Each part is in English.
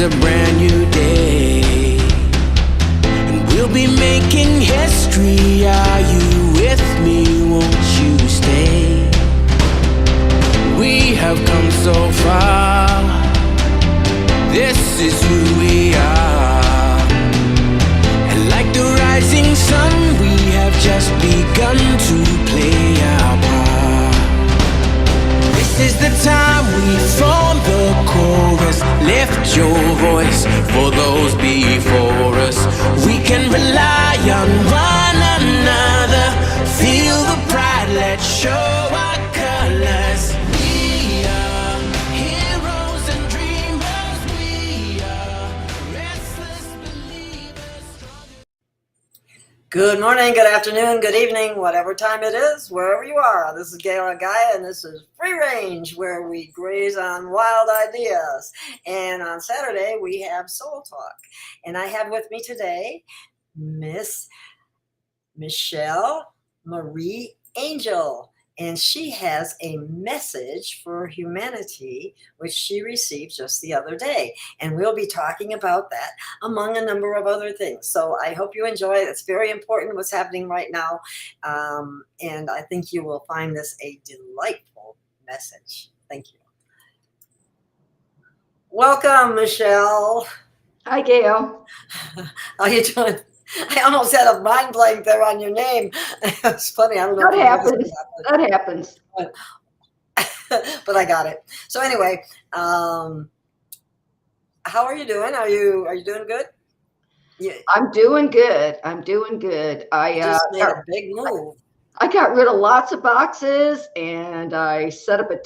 a brand new day, and we'll be making history. Are you with me? Won't you stay? We have come so far. This is who we are. And like the rising sun, we have just begun to play our part. This is the time we form the chorus. Lift your voice for those before us. We can rely on one another. Feel the pride, let's show our colors. We are heroes and dreamers. We are restless believers. Good morning, good afternoon, good evening, whatever time it is, wherever you are. This is Gail of Gaia, and this is Free Range, where we graze on wild ideas. And on Saturday, we have Soul Talk. And I have with me today Miss Michelle Marie Angel. And she has a message for humanity, which she received just the other day. And we'll be talking about that, among a number of other things. So I hope you enjoy it. It's very important what's happening right now. And I think you will find this a delightful message. Thank you. Welcome, Michelle. Hi, Gail. How you doing? I almost had a mind blank there on your name. It's funny. I don't know. That happens. But I got it. So anyway, how are you doing? Are you doing good? Yeah. I'm doing good. I just made a big move. I got rid of lots of boxes, and I set up a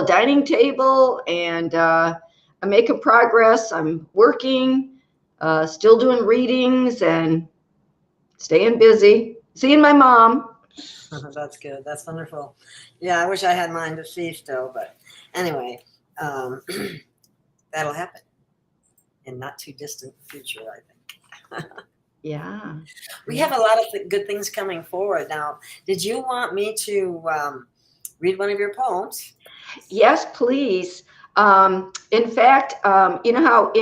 dining table, and I'm making progress. I'm working. Still doing readings and staying busy, seeing my mom. That's good. That's wonderful. Yeah, I wish I had mine to see still, but anyway, that'll happen in not too distant future, I think. Yeah. We have a lot of good things coming forward now. Did you want me to read one of your poems? Yes, please. In fact, you know how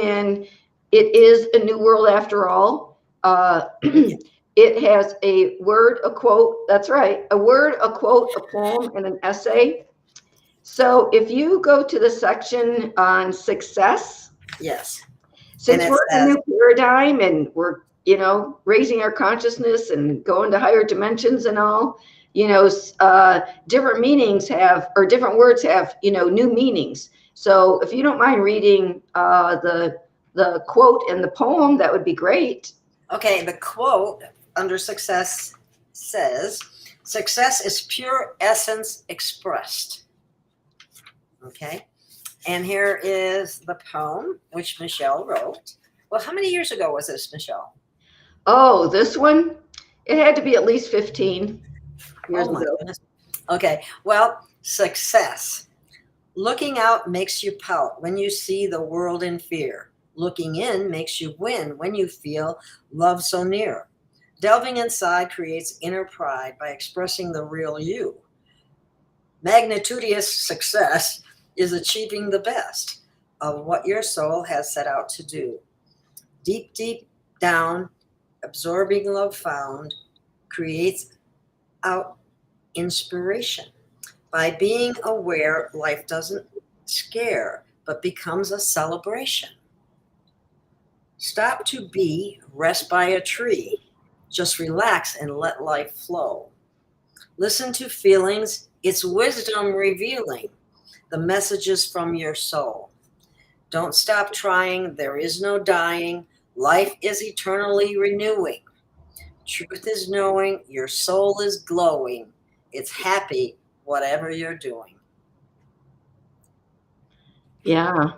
It is a new world after all. It has a word, a quote. That's right. A word, a quote, a poem, and an essay. So if you go to the section on success. Yes. Since we're in a new paradigm and we're, raising our consciousness and going to higher dimensions and all, different meanings different words have, new meanings. So if you don't mind reading the quote and the poem, that would be great. Okay, the quote under success says, "Success is pure essence expressed." Okay, and here is the poem, which Michelle wrote. Well, how many years ago was this, Michelle? Oh, this one? It had to be at least 15 years ago. Goodness. Okay, well, success. Looking out makes you pout when you see the world in fear. Looking in makes you win when you feel love so near. Delving inside creates inner pride by expressing the real you. Magnitudinous success is achieving the best of what your soul has set out to do. Deep, deep down, absorbing love found creates out inspiration. By being aware, life doesn't scare, but becomes a celebration. Stop to be, rest by a tree. Just relax and let life flow. Listen to feelings, it's wisdom revealing the messages from your soul. Don't stop trying, there is no dying. Life is eternally renewing. Truth is knowing, your soul is glowing. It's happy, whatever you're doing. Yeah.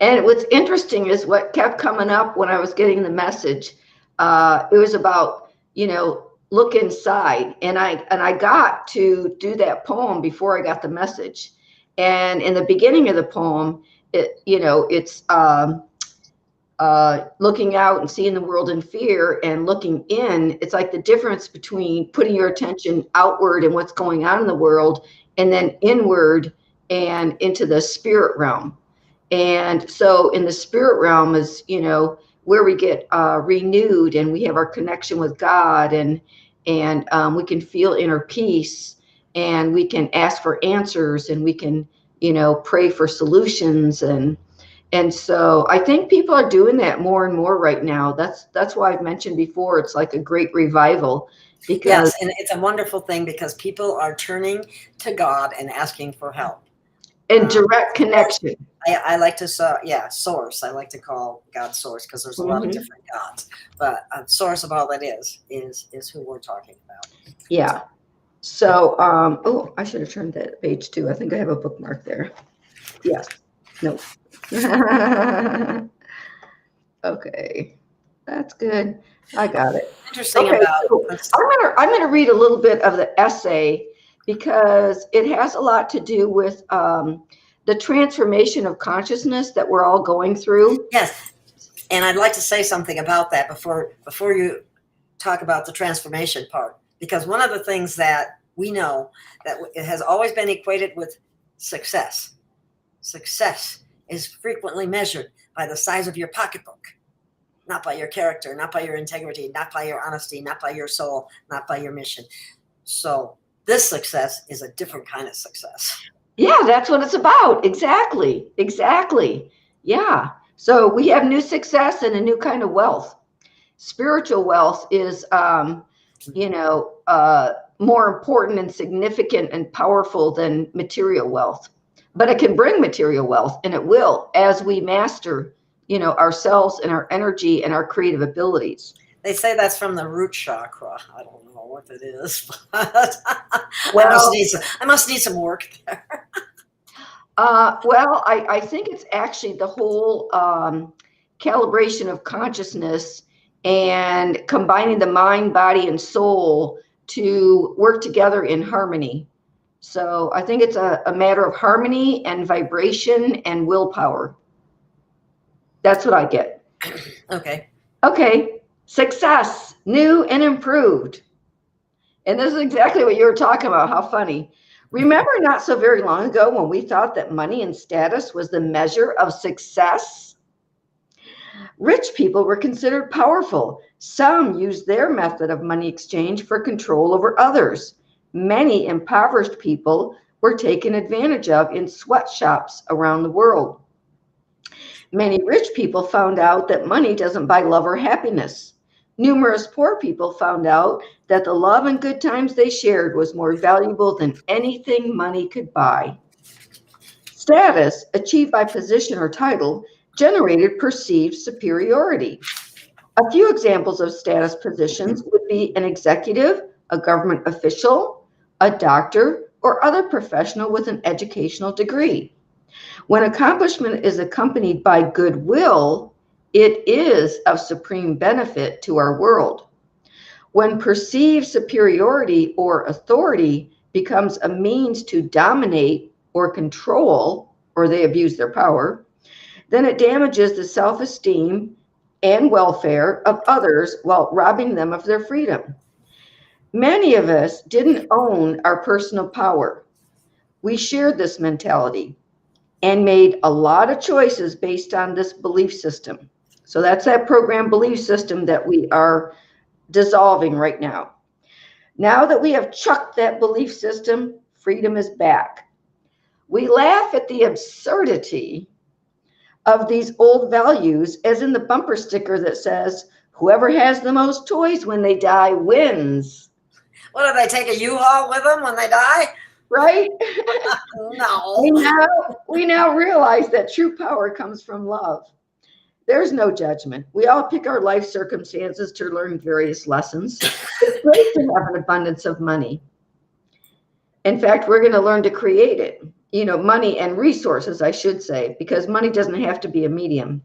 And what's interesting is what kept coming up when I was getting the message. It was about, look inside. And I got to do that poem before I got the message. And in the beginning of the poem, it's looking out and seeing the world in fear and looking in. It's like the difference between putting your attention outward and what's going on in the world and then inward and into the spirit realm. And so in the spirit realm is, where we get renewed, and we have our connection with God, and we can feel inner peace, and we can ask for answers, and we can, pray for solutions. And so I think people are doing that more and more right now. That's why I've mentioned before, it's like a great revival. Because yes, and it's a wonderful thing because people are turning to God and asking for help. And direct connection. I like to, source. I like to call God source because there's a lot of different gods. But source of all that is who we're talking about. Yeah. So, I should have turned that page too. I think I have a bookmark there. Yes. No. Okay. That's good. I got it. Interesting Okay, about so I'm gonna read a little bit of the essay because it has a lot to do with the transformation of consciousness that we're all going through. Yes, and I'd like to say something about that before you talk about the transformation part, because one of the things that we know that it has always been equated with success. Success is frequently measured by the size of your pocketbook, not by your character, not by your integrity, not by your honesty, not by your soul, not by your mission. So this success is a different kind of success. Yeah, that's what it's about. Exactly. Yeah. So we have new success and a new kind of wealth. Spiritual wealth is, more important and significant and powerful than material wealth. But it can bring material wealth, and it will, as we master, ourselves and our energy and our creative abilities. They say that's from the root chakra. I don't know what it is, but Well, I must need some work there. I think it's actually the whole calibration of consciousness and combining the mind, body, and soul to work together in harmony. So I think it's a matter of harmony and vibration and willpower. That's what I get. Okay. Success, new and improved. And this is exactly what you were talking about. How funny. Remember not so very long ago when we thought that money and status was the measure of success? Rich people were considered powerful. Some used their method of money exchange for control over others. Many impoverished people were taken advantage of in sweatshops around the world. Many rich people found out that money doesn't buy love or happiness. Numerous poor people found out that the love and good times they shared was more valuable than anything money could buy. Status, achieved by position or title, generated perceived superiority. A few examples of status positions would be an executive, a government official, a doctor, or other professional with an educational degree. When accomplishment is accompanied by goodwill, it is of supreme benefit to our world. When perceived superiority or authority becomes a means to dominate or control, or they abuse their power, then it damages the self-esteem and welfare of others while robbing them of their freedom. Many of us didn't own our personal power. We shared this mentality and made a lot of choices based on this belief system. So that's that program belief system that we are dissolving right now. Now that we have chucked that belief system, freedom is back. We laugh at the absurdity of these old values, as in the bumper sticker that says, whoever has the most toys when they die wins. What, do they take a U-Haul with them when they die? Right? No. We now realize that true power comes from love. There's no judgment. We all pick our life circumstances to learn various lessons. It's great to have an abundance of money. In fact, we're going to learn to create it. Money and resources, I should say, because money doesn't have to be a medium.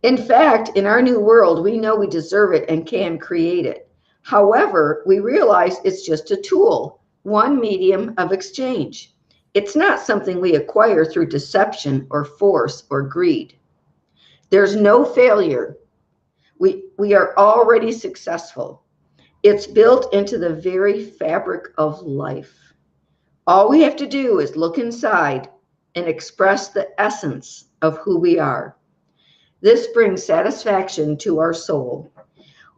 In fact, in our new world, we know we deserve it and can create it. However, we realize it's just a tool, one medium of exchange. It's not something we acquire through deception or force or greed. There's no failure. We are already successful. It's built into the very fabric of life. All we have to do is look inside and express the essence of who we are. This brings satisfaction to our soul.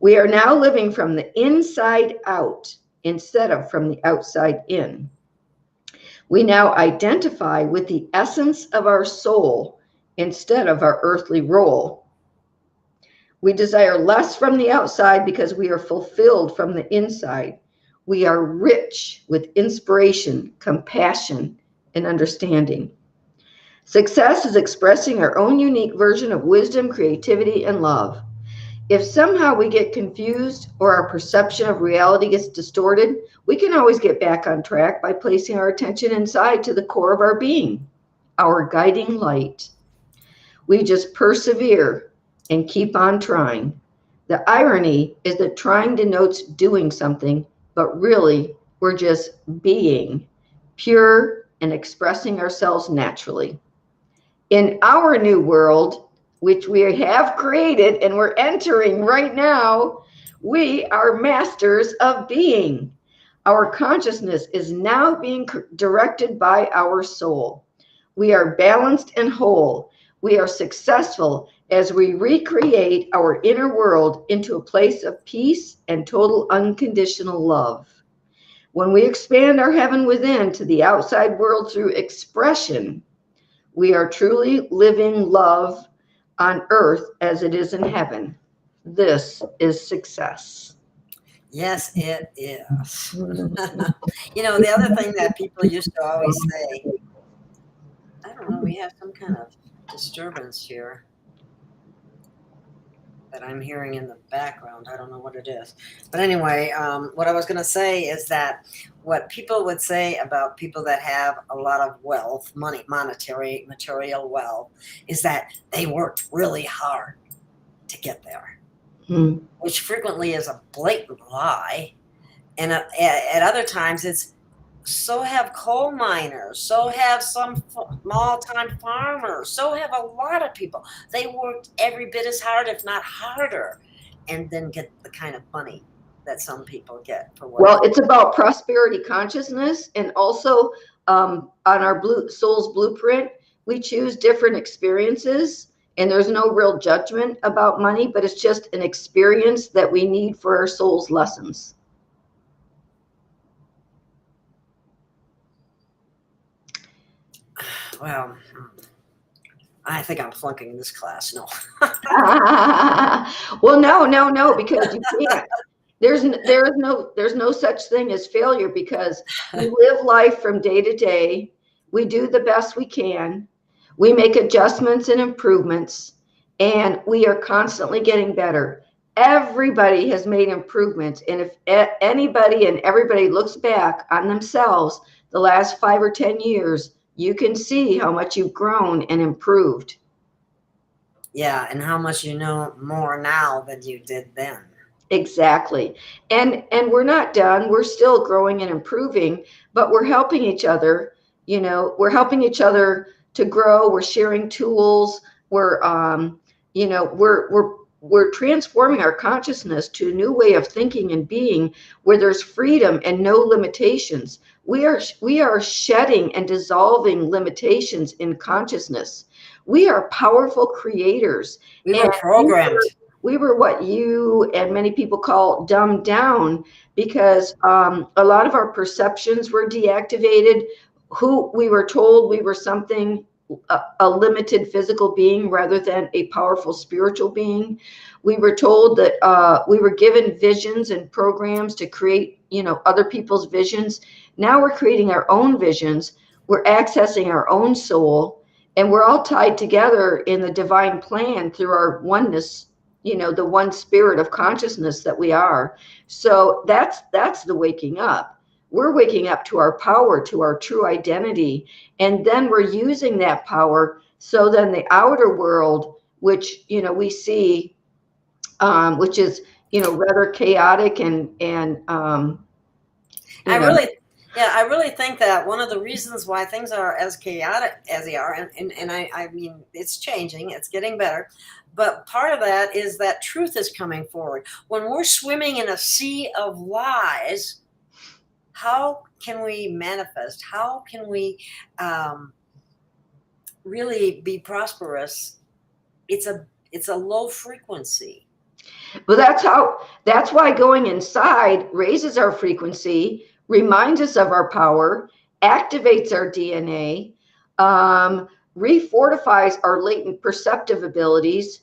We are now living from the inside out instead of from the outside in. We now identify with the essence of our soul instead of our earthly role. We desire less from the outside because we are fulfilled from the inside. We are rich with inspiration, compassion, and understanding. Success is expressing our own unique version of wisdom, creativity, and love. If somehow we get confused or our perception of reality gets distorted, we can always get back on track by placing our attention inside to the core of our being, our guiding light. We just persevere and keep on trying. The irony is that trying denotes doing something, but really we're just being, pure and expressing ourselves naturally. In our new world, which we have created and we're entering right now, we are masters of being. Our consciousness is now being directed by our soul. We are balanced and whole. We are successful as we recreate our inner world into a place of peace and total unconditional love. When we expand our heaven within to the outside world through expression, we are truly living love on earth as it is in heaven. This is success. Yes, it is. You know, the other thing that people used to always say, I don't know, we have some kind of disturbance here that I'm hearing in the background. I don't know what it is. But anyway, what I was going to say is that what people would say about people that have a lot of wealth, money, monetary, material wealth, is that they worked really hard to get there, which frequently is a blatant lie. And at other times, it's so have coal miners, so have some small-time farmers, so have a lot of people. They worked every bit as hard, if not harder, and then get the kind of money that some people get for what. Well, it's about prosperity consciousness, and also on our soul's blueprint, we choose different experiences, and there's no real judgment about money, but it's just an experience that we need for our soul's lessons. Well, I think I'm flunking this class. No. Well, no, because you can't. There's no such thing as failure, because we live life from day to day. We do the best we can. We make adjustments and improvements, and we are constantly getting better. Everybody has made improvements, and if anybody and everybody looks back on themselves the last 5 or 10 years, you can see how much you've grown and improved. Yeah, and how much you know more now than you did then. Exactly. And we're not done. We're still growing and improving, but we're helping each other. You know, we're helping each other to grow. We're sharing tools. We're transforming our consciousness to a new way of thinking and being, where there's freedom and no limitations. We are shedding and dissolving limitations in consciousness. We are powerful creators. We were programmed. We were what you and many people call dumbed down, because a lot of our perceptions were deactivated. Who we were told we were something, a limited physical being rather than a powerful spiritual being. We were told that we were given visions and programs to create, other people's visions. Now we're creating our own visions. We're accessing our own soul, and we're all tied together in the divine plan through our oneness, the one spirit of consciousness that we are. So that's the waking up. We're waking up to our power, to our true identity. And then we're using that power. So then the outer world, which, we see, which is, rather chaotic and I really think that one of the reasons why things are as chaotic as they are, and I mean, it's changing, it's getting better, but part of that is that truth is coming forward. When we're swimming in a sea of lies, how can we manifest? How can we really be prosperous, it's a low frequency. Well, that's why going inside raises our frequency, reminds us of our power, activates our DNA, refortifies our latent perceptive abilities.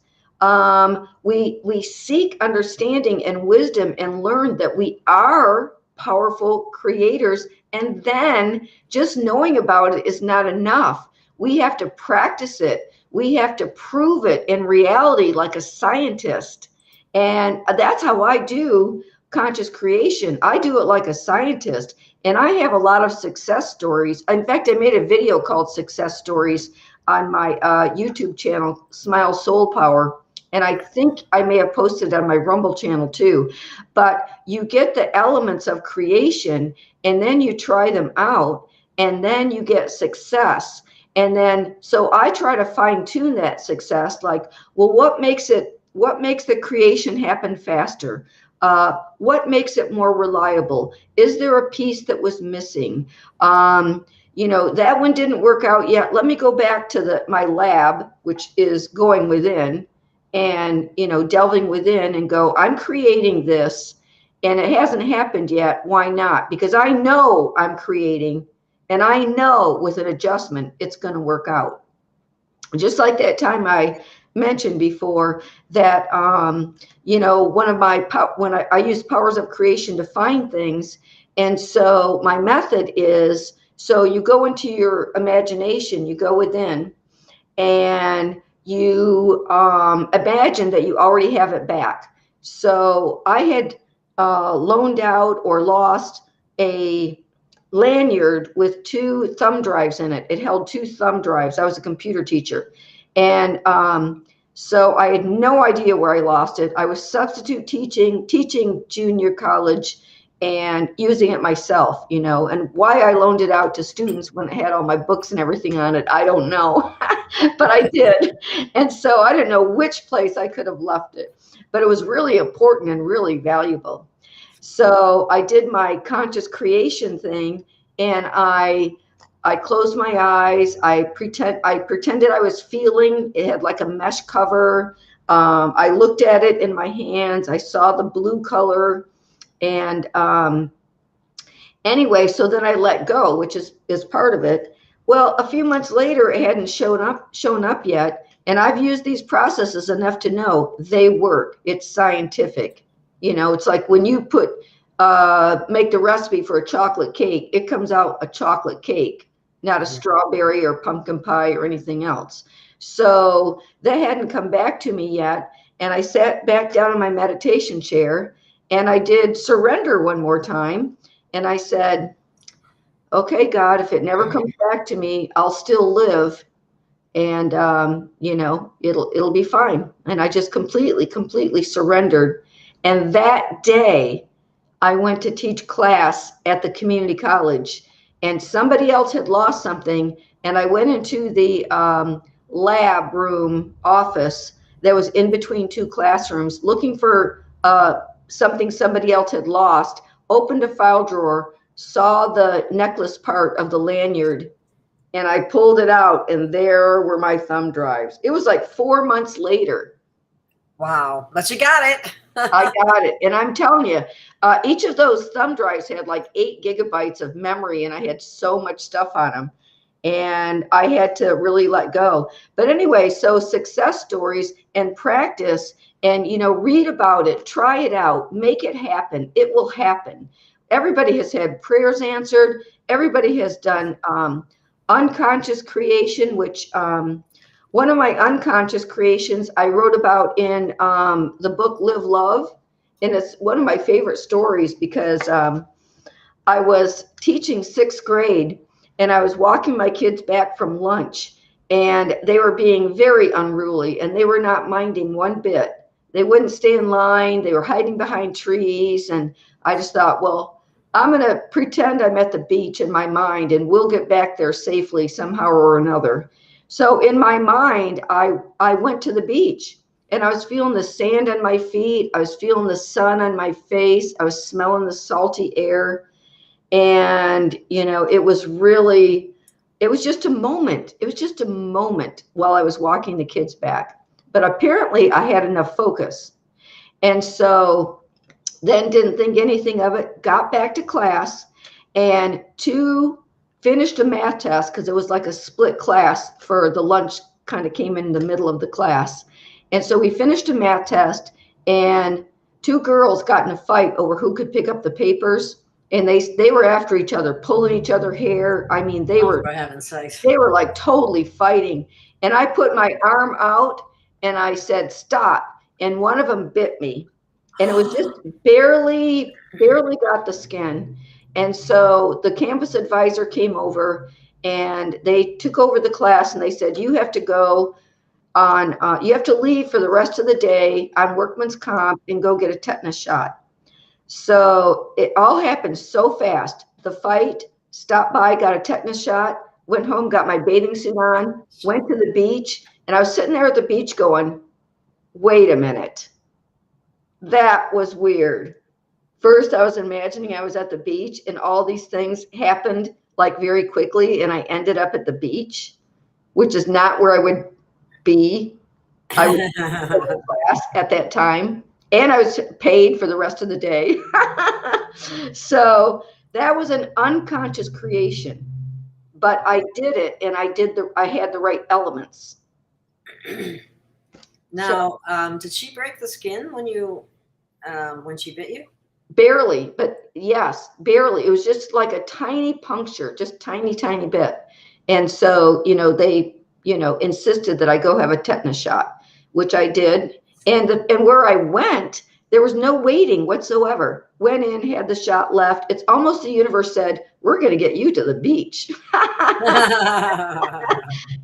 We seek understanding and wisdom and learn that we are powerful creators. And then just knowing about it is not enough. We have to practice it. We have to prove it in reality like a scientist. And that's how I do conscious creation. I do it like a scientist. And I have a lot of success stories. In fact, I made a video called Success Stories on my YouTube channel, Smile Soul Power. And I think I may have posted on my Rumble channel too. But you get the elements of creation and then you try them out and then you get success. And then, so I try to fine tune that success. Like, well, what makes the creation happen faster? What makes it more reliable? Is there a piece that was missing? That one didn't work out yet. Let me go back to my lab, which is going within and, delving within and go, I'm creating this and it hasn't happened yet. Why not? Because I know I'm creating and I know with an adjustment, it's going to work out. Just like that time I mentioned before that, one of when I use powers of creation to find things. And so my method is, so you go into your imagination, you go within and you imagine that you already have it back. So I had loaned out or lost a lanyard with 2 thumb drives in it. It held 2 thumb drives. I was a computer teacher. And so I had no idea where I lost it. I was substitute teaching junior college and using it myself, and why I loaned it out to students when it had all my books and everything on it, I don't know, but I did. And so I didn't know which place I could have left it, but it was really important and really valuable. So I did my conscious creation thing and I closed my eyes. I pretended I was feeling. It had like a mesh cover. I looked at it in my hands. I saw the blue color. And anyway, so then I let go, which is part of it. Well, a few months later, it hadn't shown up yet. And I've used these processes enough to know they work. It's scientific. It's like when you make the recipe for a chocolate cake, it comes out a chocolate cake, not a strawberry or pumpkin pie or anything else. So that hadn't come back to me yet. And I sat back down in my meditation chair and I did surrender one more time. And I said, okay, God, if it never comes back to me, I'll still live. And, it'll be fine. And I just completely surrendered. And that day I went to teach class at the community college and somebody else had lost something. And I went into the lab room office that was in between 2 classrooms looking for something somebody else had lost, opened a file drawer, saw the necklace part of the lanyard, and I pulled it out and there were my thumb drives. It was like 4 months later. Wow, but you got it. I got it. And I'm telling you, each of those thumb drives had like 8 gigabytes of memory and I had so much stuff on them. And I had to really let go. But anyway, so success stories and practice and, read about it, try it out, make it happen. It will happen. Everybody has had prayers answered. Everybody has done unconscious creation, which one of my unconscious creations I wrote about in the book Live Love. And it's one of my favorite stories because I was teaching 6th grade and I was walking my kids back from lunch and they were being very unruly and they were not minding one bit. They wouldn't stay in line. They were hiding behind trees. And I just thought, well, I'm going to pretend I'm at the beach in my mind and we'll get back there safely somehow or another. So in my mind, I went to the beach and I was feeling the sand on my feet. I was feeling the sun on my face. I was smelling the salty air. And, it It was just a moment. It was just a moment while I was walking the kids back. But apparently I had enough focus. And so then didn't think anything of it, got back to class, and finished a math test because it was like a split class for the lunch kind of came in the middle of the class. And so we finished a math test, and 2 girls got in a fight over who could pick up the papers. And they were after each other, pulling each other hair. I mean, they were, for heaven's sakes. They were like totally fighting. And I put my arm out and I said, stop. And one of them bit me. And it was just barely got the skin. And so the campus advisor came over and they took over the class and they said, you have to go on, you have to leave for the rest of the day on workman's comp and go get a tetanus shot. So it all happened so fast. The fight, stopped by, got a tetanus shot, went home, got my bathing suit on, went to the beach. And I was sitting there at the beach going, wait a minute. That was weird. First, I was imagining I was at the beach and all these things happened like very quickly. And I ended up at the beach, which is not where I would be. I was in class at that time. And I was paid for the rest of the day. So that was an unconscious creation, but I did it, and I had the right elements. Now, did she break the skin when she bit you? Barely, but yes, barely. It was just like a tiny puncture, just tiny bit. And so, they, insisted that I go have a tetanus shot, which I did. And where I went, there was no waiting whatsoever. Went in, had the shot, left. It's almost the universe said, we're going to get you to the beach.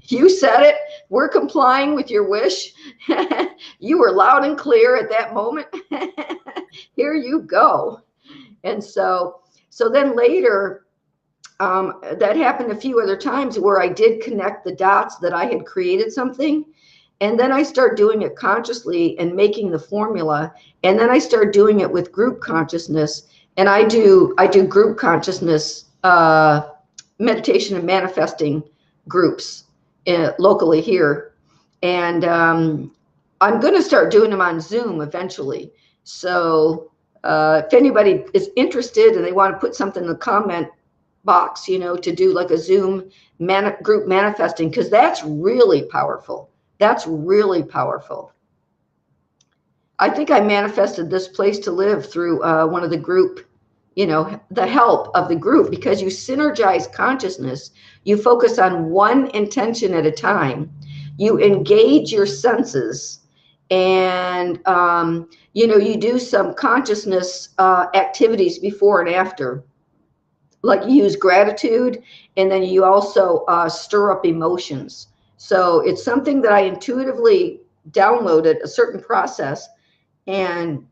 You said it. We're complying with your wish. You were loud and clear at that moment. Here you go. And so then later, that happened a few other times where I did connect the dots that I had created something. And then I start doing it consciously and making the formula. And then I start doing it with group consciousness. And I do group consciousness meditation and manifesting groups locally here. And I'm going to start doing them on Zoom eventually. So if anybody is interested and they want to put something in the comment box, to do like a Zoom group manifesting, because that's really powerful. That's really powerful. I think I manifested this place to live through one of the group, the help of the group, because you synergize consciousness. You focus on one intention at a time. You engage your senses, and, you do some consciousness activities before and after. Like you use gratitude, and then you also stir up emotions. So it's something that I intuitively downloaded, a certain process, and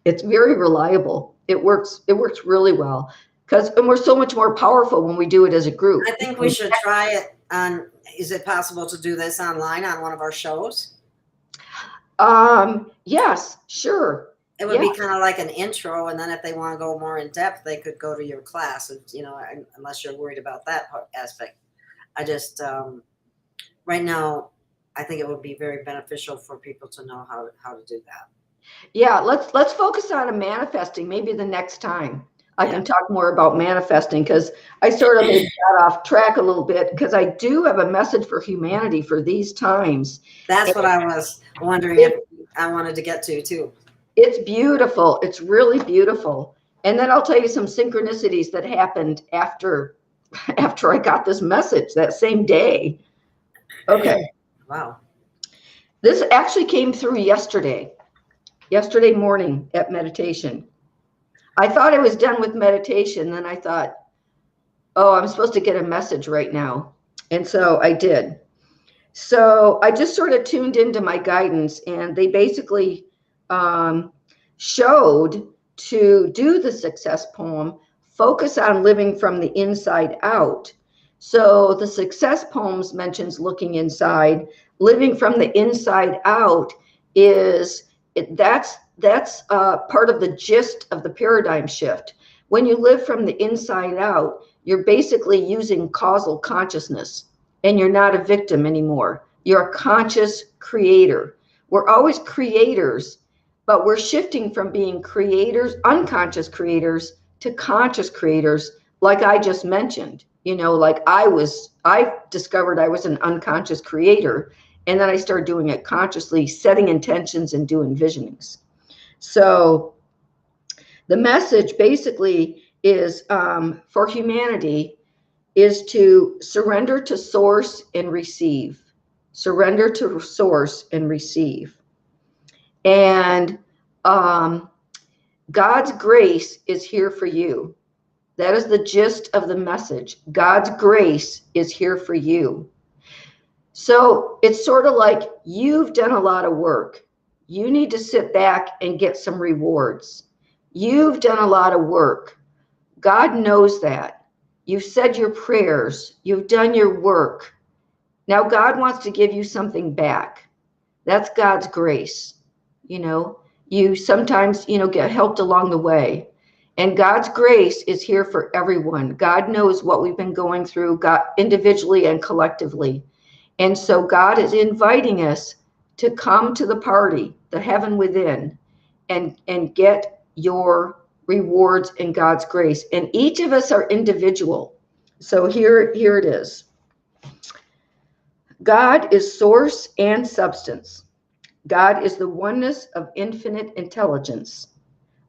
it's very reliable. It works really well and we're so much more powerful when we do it as a group. I think we should try it on. Is it possible to do this online on one of our shows? Yes, sure. It would be kind of like an intro, and then if they want to go more in depth, they could go to your class. Unless you're worried about that aspect. I just right now, I think it would be very beneficial for people to know how to do that. Yeah, let's focus on a manifesting. Maybe the next time I can talk more about manifesting, because I sort of maybe got off track a little bit, because I do have a message for humanity for these times. That's what I was wondering if I wanted to get to too. It's beautiful. It's really beautiful. And then I'll tell you some synchronicities that happened after I got this message that same day. Okay. Wow. This actually came through yesterday morning at meditation. I thought I was done with meditation. Then I thought, oh, I'm supposed to get a message right now. And so I did. So I just sort of tuned into my guidance, and they basically showed to do the success poem, focus on living from the inside out. So the success poems mentions looking inside. Living from the inside out that's part of the gist of the paradigm shift. When you live from the inside out, you're basically using causal consciousness, and you're not a victim anymore. You're a conscious creator. We're always creators, but we're shifting from being creators, unconscious creators, to conscious creators, like I just mentioned. Like I discovered I was an unconscious creator, and then I started doing it consciously, setting intentions and doing visionings. So the message basically is, for humanity, is to surrender to source and receive. Surrender to source and receive. And God's grace is here for you. That is the gist of the message. God's grace is here for you. So it's sort of like you've done a lot of work. You need to sit back and get some rewards. You've done a lot of work. God knows that. You've said your prayers. You've done your work. Now God wants to give you something back. That's God's grace. You sometimes, get helped along the way. And God's grace is here for everyone. God knows what we've been going through, God, individually and collectively. And so God is inviting us to come to the party, the heaven within, and get your rewards in God's grace. And each of us are individual. So here it is. God is source and substance. God is the oneness of infinite intelligence.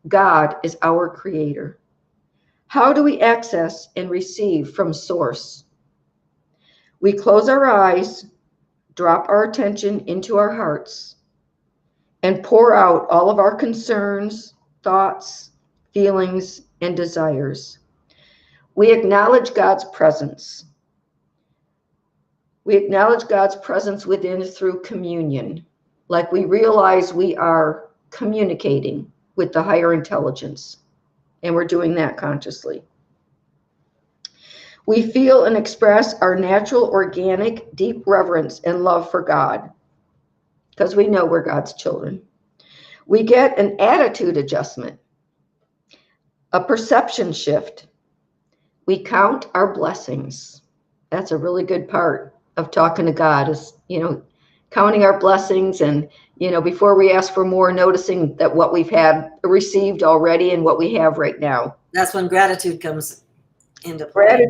God is our creator. How do we access and receive from source? We close our eyes, drop our attention into our hearts, and pour out all of our concerns, thoughts, feelings, and desires. We acknowledge God's presence. We acknowledge God's presence within through communion, like we realize we are communicating with the higher intelligence, and we're doing that consciously. We feel and express our natural, organic, deep reverence and love for God, because we know we're God's children. We get an attitude adjustment, a perception shift. We count our blessings. That's a really good part of talking to God, is, counting our blessings, and, before we ask for more, noticing that what we've had received already and what we have right now. That's when gratitude comes into play.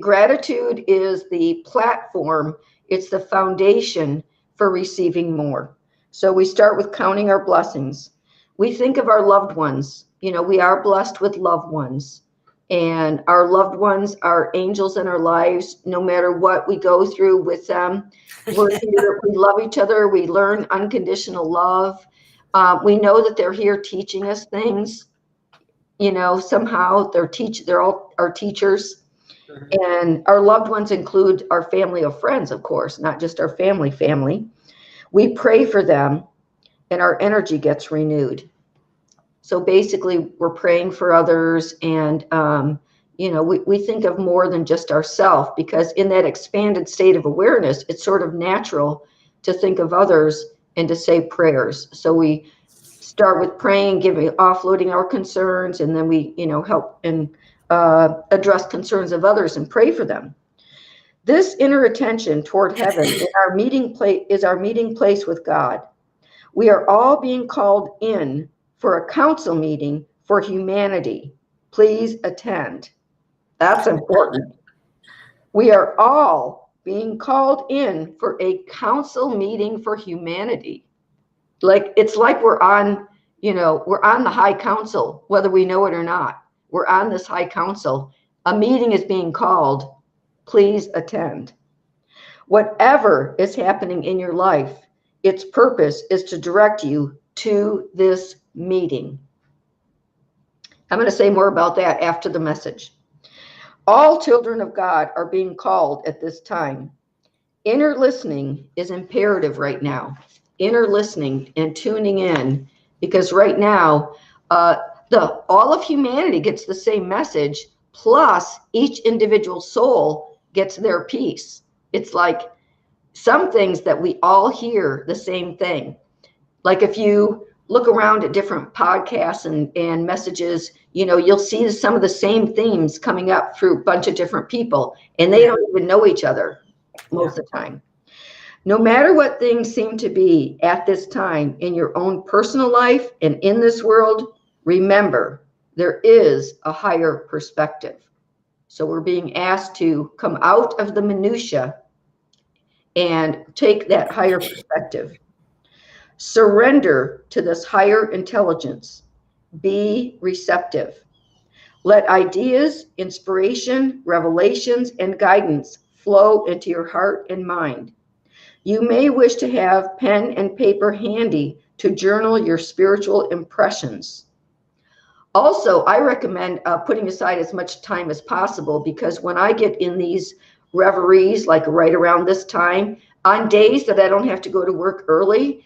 Gratitude is the platform. It's the foundation for receiving more. So we start with counting our blessings. We think of our loved ones. We are blessed with loved ones, and our loved ones are angels in our lives. No matter what we go through with them, we're here, we love each other. We learn unconditional love. We know that they're here teaching us things. Somehow they're all our teachers. Mm-hmm. And our loved ones include our family of friends, of course, not just our family. We pray for them, and our energy gets renewed. So basically, we're praying for others, and we think of more than just ourselves, because in that expanded state of awareness, it's sort of natural to think of others and to say prayers. So we start with praying, offloading our concerns, and then we, help and address concerns of others and pray for them. This inner attention toward heaven is our meeting place with God. We are all being called in for a council meeting for humanity. Please attend. That's important. We are all being called in for a council meeting for humanity. It's like we're on the high council, whether we know it or not. We're on this high council. A meeting is being called. Please attend. Whatever is happening in your life, its purpose is to direct you to this meeting. I'm going to say more about that after the message. All children of God are being called at this time. Inner listening is imperative right now. Inner listening and tuning in, because right now, all of humanity gets the same message, plus each individual soul gets their piece. It's like some things that we all hear the same thing. Like if you look around at different podcasts and messages, you'll see some of the same themes coming up through a bunch of different people, and they don't even know each other most of the time. No matter what things seem to be at this time in your own personal life and in this world, remember, there is a higher perspective. So we're being asked to come out of the minutia and take that higher perspective. Surrender to this higher intelligence. Be receptive. Let ideas, inspiration, revelations, and guidance flow into your heart and mind. You may wish to have pen and paper handy to journal your spiritual impressions. Also, I recommend putting aside as much time as possible, because when I get in these reveries, like right around this time, on days that I don't have to go to work early,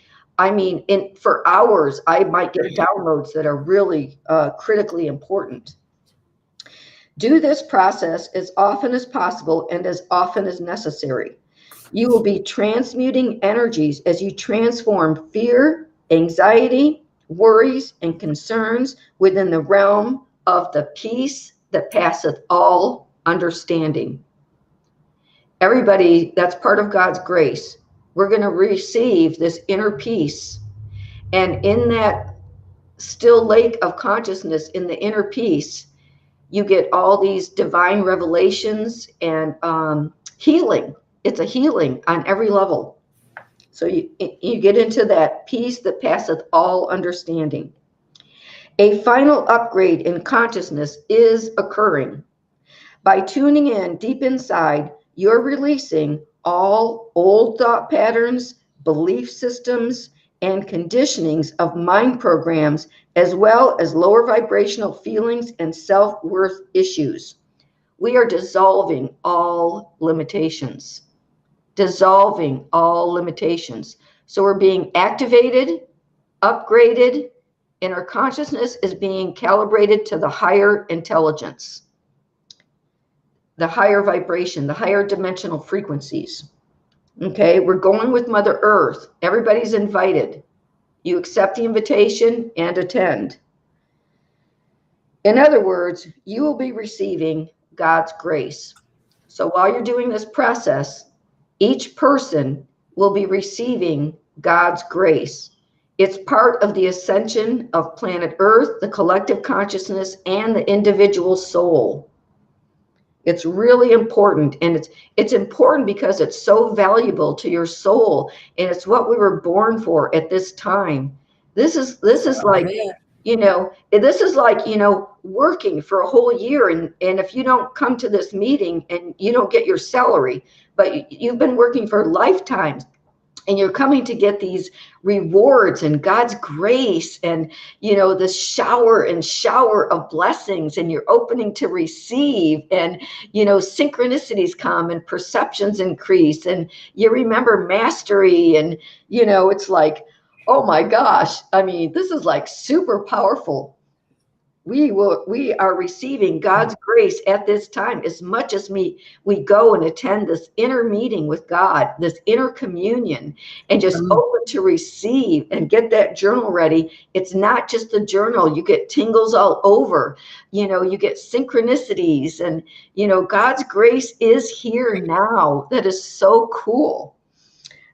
for hours, I might get downloads that are really critically important. Do this process as often as possible and as often as necessary. You will be transmuting energies as you transform fear, anxiety, worries, and concerns within the realm of the peace that passeth all understanding. Everybody, that's part of God's grace. We're going to receive this inner peace. And in that still lake of consciousness, in the inner peace, you get all these divine revelations and healing. It's a healing on every level. So you get into that peace that passeth all understanding. A final upgrade in consciousness is occurring. By tuning in deep inside, you're releasing all old thought patterns, belief systems, and conditionings of mind programs, as well as lower vibrational feelings and self-worth issues. We are dissolving all limitations. Dissolving all limitations. So we're being activated, upgraded, and our consciousness is being calibrated to the higher intelligence, the higher vibration, the higher dimensional frequencies. Okay, we're going with Mother Earth. Everybody's invited. You accept the invitation and attend. In other words, you will be receiving God's grace. So while you're doing this process, each person will be receiving God's grace. It's part of the ascension of planet Earth, the collective consciousness, and the individual soul. It's really important, and it's important because it's so valuable to your soul, and it's what we were born for at this time. This is like, this is like, working for a whole year, and if you don't come to this meeting and you don't get your salary, but you've been working for lifetimes, and you're coming to get these rewards and God's grace and, the shower of blessings, and you're opening to receive, and, synchronicities come and perceptions increase, and you remember mastery, and, it's like, oh my gosh, this is like super powerful. We are receiving God's grace at this time as much as we go and attend this inner meeting with God, this inner communion, and just open to receive and get that journal ready. It's not just the journal. You get tingles all over, you get synchronicities, and, God's grace is here now. That is so cool.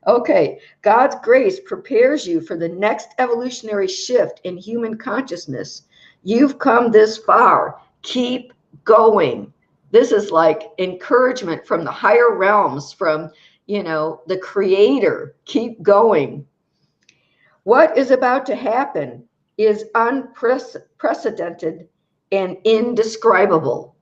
Okay, God's grace prepares you for the next evolutionary shift in human consciousness. You've come this far. Keep going. This is like encouragement from the higher realms, from, the Creator. Keep going. What is about to happen is unprecedented and indescribable.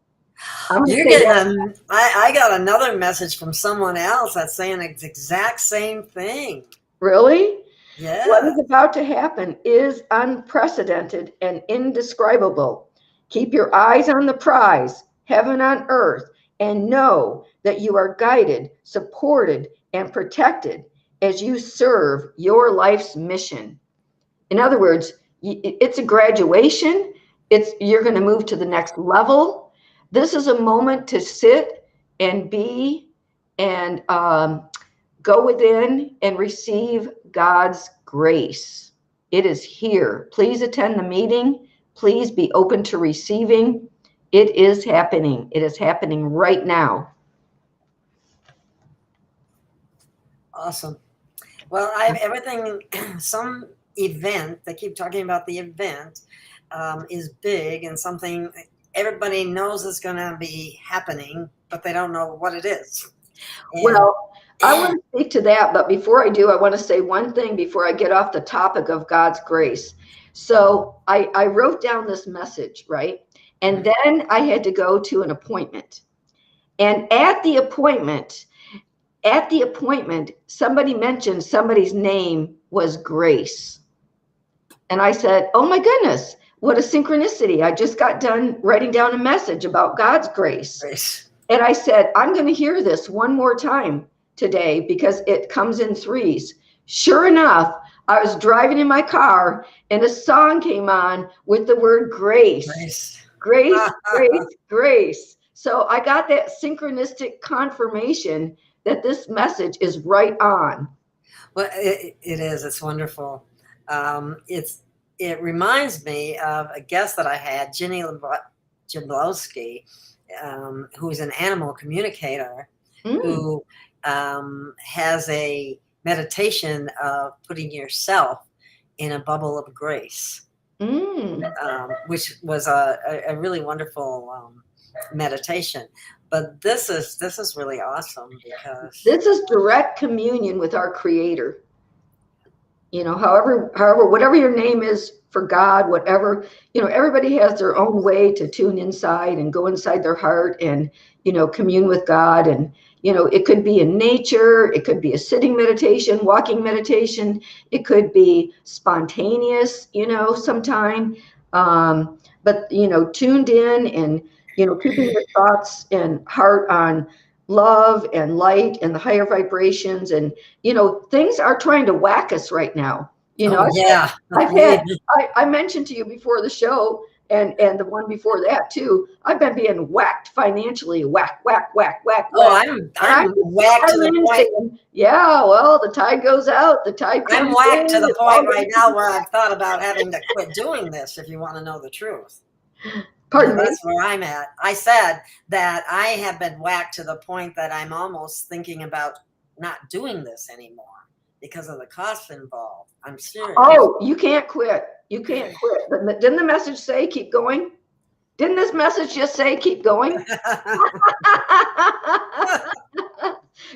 I got another message from someone else that's saying the exact same thing. Really? Yeah. What is about to happen is unprecedented and indescribable. Keep your eyes on the prize, heaven on earth, and know that you are guided, supported, and protected as you serve your life's mission. In other words, it's a graduation. You're going to move to the next level. This is a moment to sit and be and go within and receive God's grace. It is here. Please attend the meeting. Please be open to receiving. It is happening. It is happening right now. Awesome. Well, I have everything, some event, they keep talking about the event, is big and something everybody knows is going to be happening, but they don't know what it is. Well, I want to speak to that, but before I do, I want to say one thing before I get off the topic of God's grace. So I wrote down this message, right? And then I had to go to an appointment. And at the appointment, somebody mentioned somebody's name was Grace. And I said, oh my goodness, what a synchronicity. I just got done writing down a message about God's grace. And I said, I'm going to hear this one more time today because it comes in threes. Sure enough, I was driving in my car and a song came on with the word grace. Grace, grace, grace. So I got that synchronistic confirmation that this message is right on. Well, it is. It's wonderful. It reminds me of a guest that I had, Jenny Jablowski, who's an animal communicator, who has a meditation of putting yourself in a bubble of grace, which was a really wonderful meditation. But this is really awesome because this is direct communion with our Creator. You know, however, whatever your name is for God, whatever, you know, everybody has their own way to tune inside and go inside their heart and, you know, commune with God. And, you know, it could be in nature, it could be a sitting meditation, walking meditation, it could be spontaneous, you know, sometime. But, you know, tuned in and, you know, keeping your thoughts and heart on love and light and the higher vibrations. And, you know, things are trying to whack us right now. You know, I mentioned to you before the show and the one before that too, I've been being whacked financially, whack. Oh, I'm whacked to the point. Yeah, well, the tide goes out, the tide comes I'm whacked in, to the point right now where I've thought about having to quit doing this, if you want to know the truth. Pardon me? That's where I'm at. I said that I have been whacked to the point that I'm almost thinking about not doing this anymore because of the costs involved. I'm serious. Oh, you can't quit. You can't quit. But didn't the message say keep going? Didn't this message just say keep going?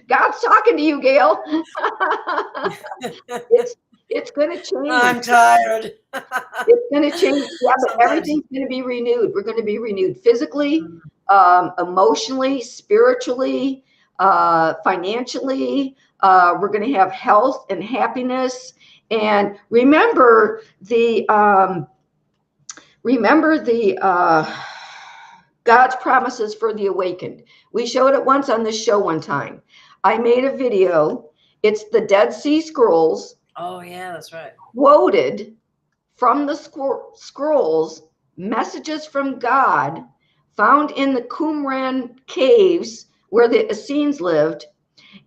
God's talking to you, Gail. It's going to change. I'm tired. It's going to change. Yeah, but everything's going to be renewed. We're going to be renewed physically, emotionally, spiritually, financially. We're going to have health and happiness. And remember the God's promises for the awakened. We showed it once on this show one time. I made a video. It's the Dead Sea Scrolls. Oh, yeah, that's right. Quoted from the scrolls, messages from God found in the Qumran caves where the Essenes lived.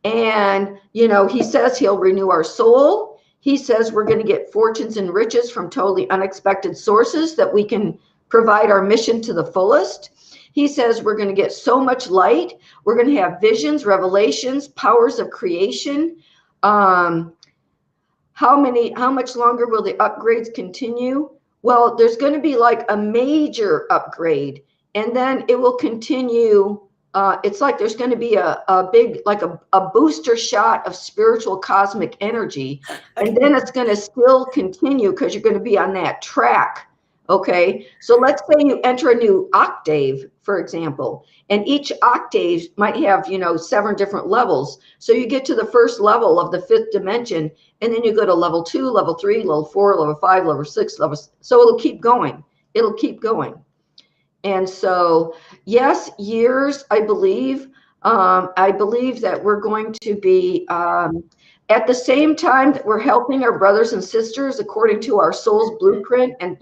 And, you know, he says he'll renew our soul. He says we're going to get fortunes and riches from totally unexpected sources that we can provide our mission to the fullest. He says we're going to get so much light. We're going to have visions, revelations, powers of creation. How much longer will the upgrades continue? Well, there's going to be like a major upgrade, and then it will continue. It's like there's going to be a big, like a booster shot of spiritual cosmic energy. And then it's going to still continue because you're going to be on that track. Okay. So let's say you enter a new octave, for example, and each octave might have, you know, 7 different levels. So you get to the first level of the 5th dimension, and then you go to level 2, level 3, level 4, level 5, level 6, so it'll keep going. It'll keep going. And so, yes, years, I believe that we're going to be, at the same time that we're helping our brothers and sisters according to our soul's blueprint and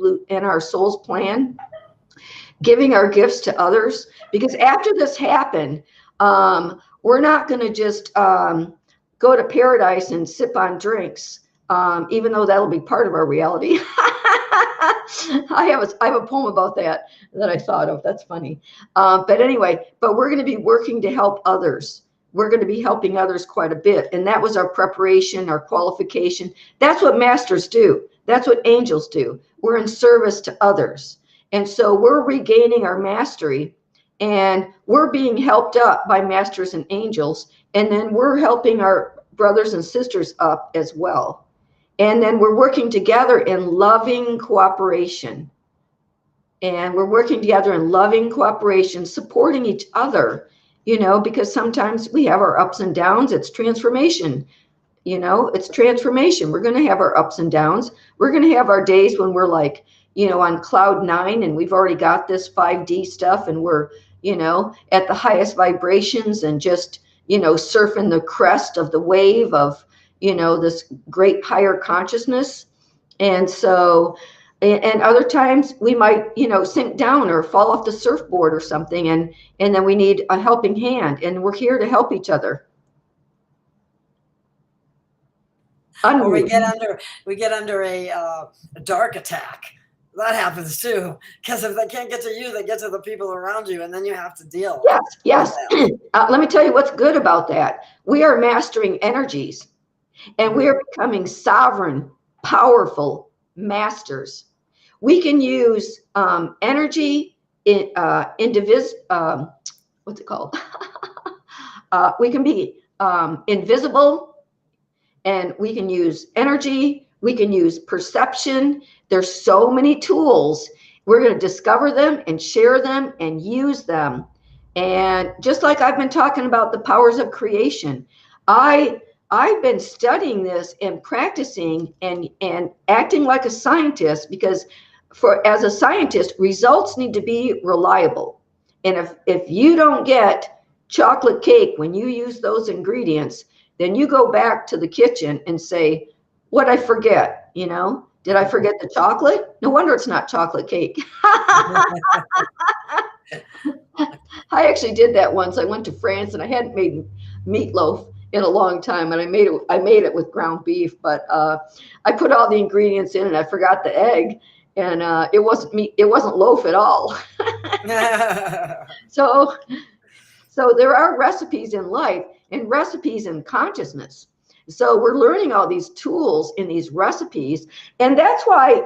our soul's plan, giving our gifts to others. Because after this happened, we're not going to just go to paradise and sip on drinks. even though that'll be part of our reality. I have a poem about that I thought of. That's funny. But anyway, but we're going to be working to help others. We're going to be helping others quite a bit. And that was our preparation, our qualification. That's what masters do. That's what angels do. We're in service to others. And so we're regaining our mastery, and we're being helped up by masters and angels. And then we're helping our brothers and sisters up as well. And then we're working together in loving cooperation. And we're working together in loving cooperation, supporting each other, because sometimes we have our ups and downs. It's transformation. It's transformation. We're going to have our ups and downs. We're going to have our days when we're like, on cloud 9, and we've already got this 5D stuff, and we're, at the highest vibrations and just, surfing the crest of the wave of, this great higher consciousness. And so, and other times we might, sink down or fall off the surfboard or something. And then we need a helping hand, and we're here to help each other. Or we get under a dark attack. That happens too, because if they can't get to you, they get to the people around you, and then you have to deal. Yes. Let me tell you what's good about that. We are mastering energies, and we are becoming sovereign, powerful masters. We can use energy in what's it called? We can be invisible, and we can use energy. We can use perception. There's so many tools. We're going to discover them and share them and use them. And just like I've been talking about the powers of creation, I've been studying this and practicing and acting like a scientist, because as a scientist, results need to be reliable. And if you don't get chocolate cake when you use those ingredients, then you go back to the kitchen and say, what'd I forget? Did I forget the chocolate? No wonder it's not chocolate cake. I actually did that once. I went to France and I hadn't made meatloaf in a long time, and I made it with ground beef, but I put all the ingredients in and I forgot the egg, and it wasn't loaf at all. So there are recipes in life and recipes in consciousness. So we're learning all these tools in these recipes. And that's why,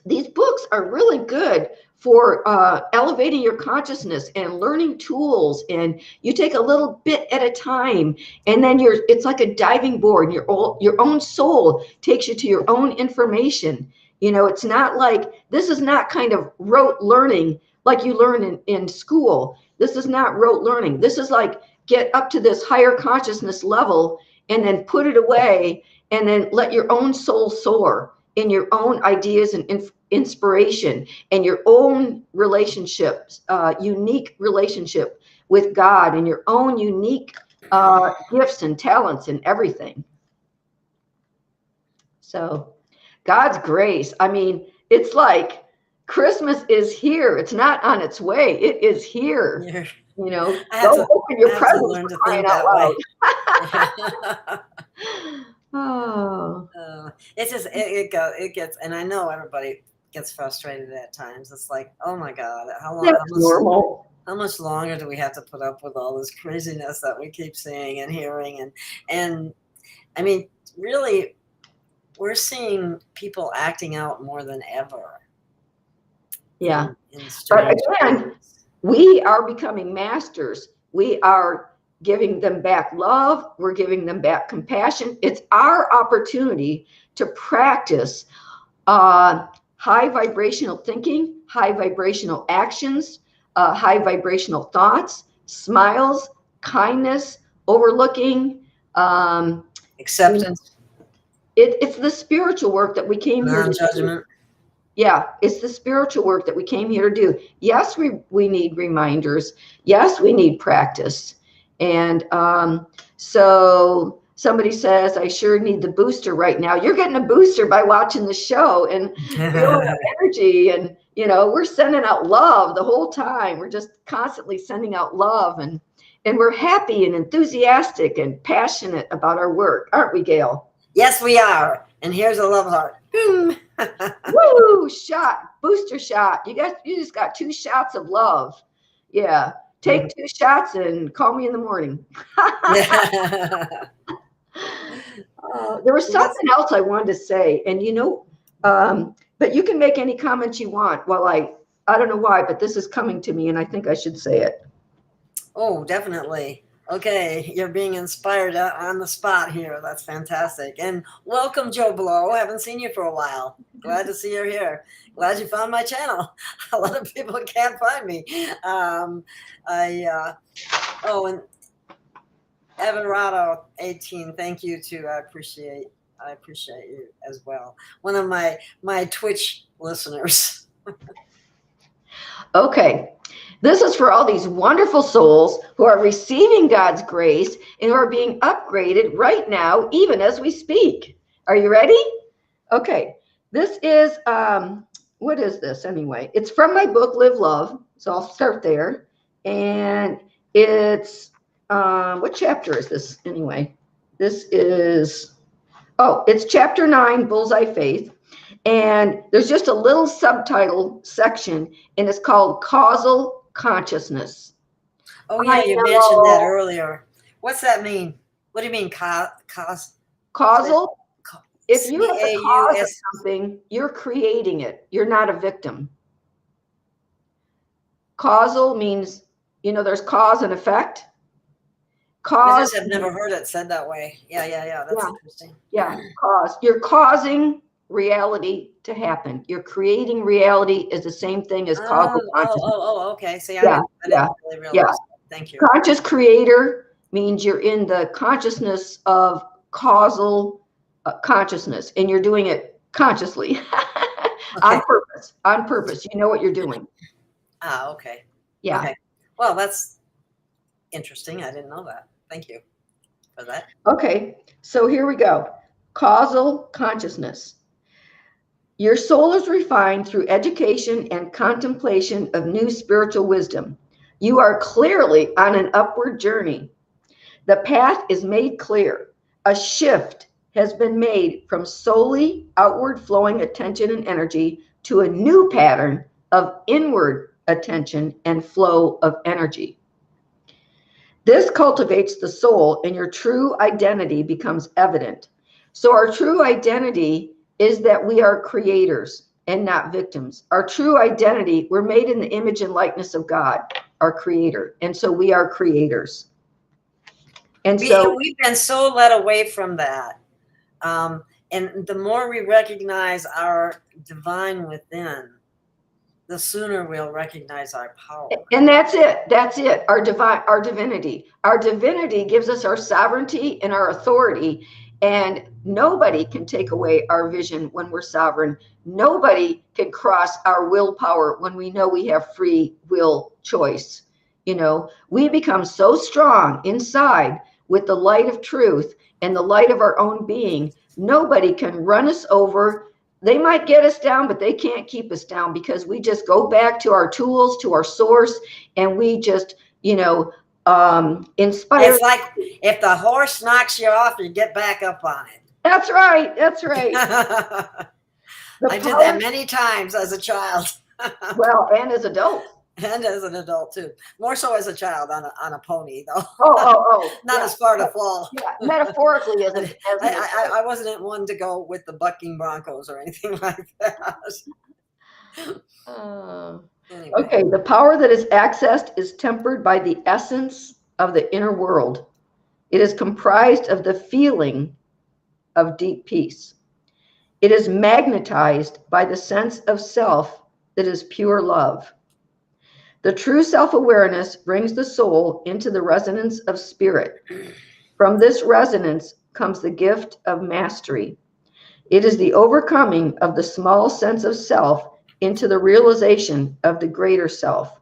these books are really good for elevating your consciousness and learning tools. And you take a little bit at a time, and then it's like a diving board. Your own soul takes you to your own information. It's not like, this is not kind of rote learning like you learn in school. This is not rote learning. This is like, get up to this higher consciousness level and then put it away, and then let your own soul soar in your own ideas and inspiration and your own relationships, unique relationship with God, and your own unique gifts and talents and everything. So God's grace, it's like Christmas is here. It's not on its way. It is here. Yeah. Go open your presents for crying out loud. Oh. It's just it gets, and I know everybody gets frustrated at times. It's like, oh my God, how much longer do we have to put up with all this craziness that we keep seeing and hearing? And really, we're seeing people acting out more than ever. Yeah. But again, we are becoming masters. We are giving them back love. We're giving them back compassion. It's our opportunity to practice high vibrational thinking, high vibrational actions, high vibrational thoughts, smiles, kindness, overlooking, acceptance. It's the spiritual work that we came here to do. Yeah, it's the spiritual work that we came here to do. Yes, we need reminders. Yes, we need practice. And so somebody says, I sure need the booster right now. You're getting a booster by watching the show and feeling the energy. And, we're sending out love the whole time. We're just constantly sending out love. And we're happy and enthusiastic and passionate about our work. Aren't we, Gail? Yes, we are. And here's a love heart. Boom. Woo! Shot, booster shot. You just got 2 shots of love. Yeah. Take 2 shots and call me in the morning. There was something else I wanted to say, and but you can make any comments you want. Well, I don't know why, but this is coming to me, and I think I should say it. Oh, definitely. Okay, you're being inspired on the spot here. That's fantastic. And welcome, Joe Blow. Haven't seen you for a while. Glad to see you're here. Glad you found my channel. A lot of people can't find me. And Everado 18, thank you too. I appreciate you as well. One of my Twitch listeners. Okay. This is for all these wonderful souls who are receiving God's grace and who are being upgraded right now, even as we speak. Are you ready? Okay. This is, what is this anyway? It's from my book, Live Love. So I'll start there. And it's, what chapter is this anyway? This is, it's chapter 9, Bullseye Faith. And there's just a little subtitle section, and it's called Causal Consciousness. Oh, yeah, you mentioned that earlier. What's that mean? What do you mean, causal? If you have a cause of something, you're creating it. You're not a victim. Causal means, there's cause and effect. I just have never heard it said that way. Yeah. That's interesting. Yeah, cause. You're causing reality to happen. You're creating reality is the same thing as causal consciousness. Okay. See, I didn't really realize that. Thank you. Conscious creator means you're in the consciousness of causal consciousness, and you're doing it consciously on purpose. On purpose. You know what you're doing. Okay. Yeah. Okay. Well, that's interesting. I didn't know that. Thank you for that. Okay. So here we go. Causal consciousness. Your soul is refined through education and contemplation of new spiritual wisdom. You are clearly on an upward journey. The path is made clear. A shift has been made from solely outward flowing attention and energy to a new pattern of inward attention and flow of energy. This cultivates the soul, and your true identity becomes evident. So our true identity is that we are creators and not victims. Our true identity, we're made in the image and likeness of God, our creator. And so we are creators. And so we've been so led away from that. And the more we recognize our divine within, the sooner we'll recognize our power. And that's it. That's it. Our divinity. Our divinity gives us our sovereignty and our authority. And nobody can take away our vision when we're sovereign. Nobody can cross our willpower when we know we have free will choice. We become so strong inside with the light of truth and the light of our own being. Nobody can run us over. They might get us down, but they can't keep us down, because we just go back to our tools, to our source, and we just, inspire. It's like if the horse knocks you off, you get back up on it. That's right. That's right. I did that many times as a child. Well, and as adults. And as an adult too. More so as a child on a pony, though. Not as far to fall. Yeah, metaphorically as an I wasn't one to go with the bucking broncos or anything like that. Anyway. Okay, the power that is accessed is tempered by the essence of the inner world. It is comprised of the feeling of deep peace. It is magnetized by the sense of self that is pure love. The true self-awareness brings the soul into the resonance of spirit. From this resonance comes the gift of mastery. It is the overcoming of the small sense of self into the realization of the greater self.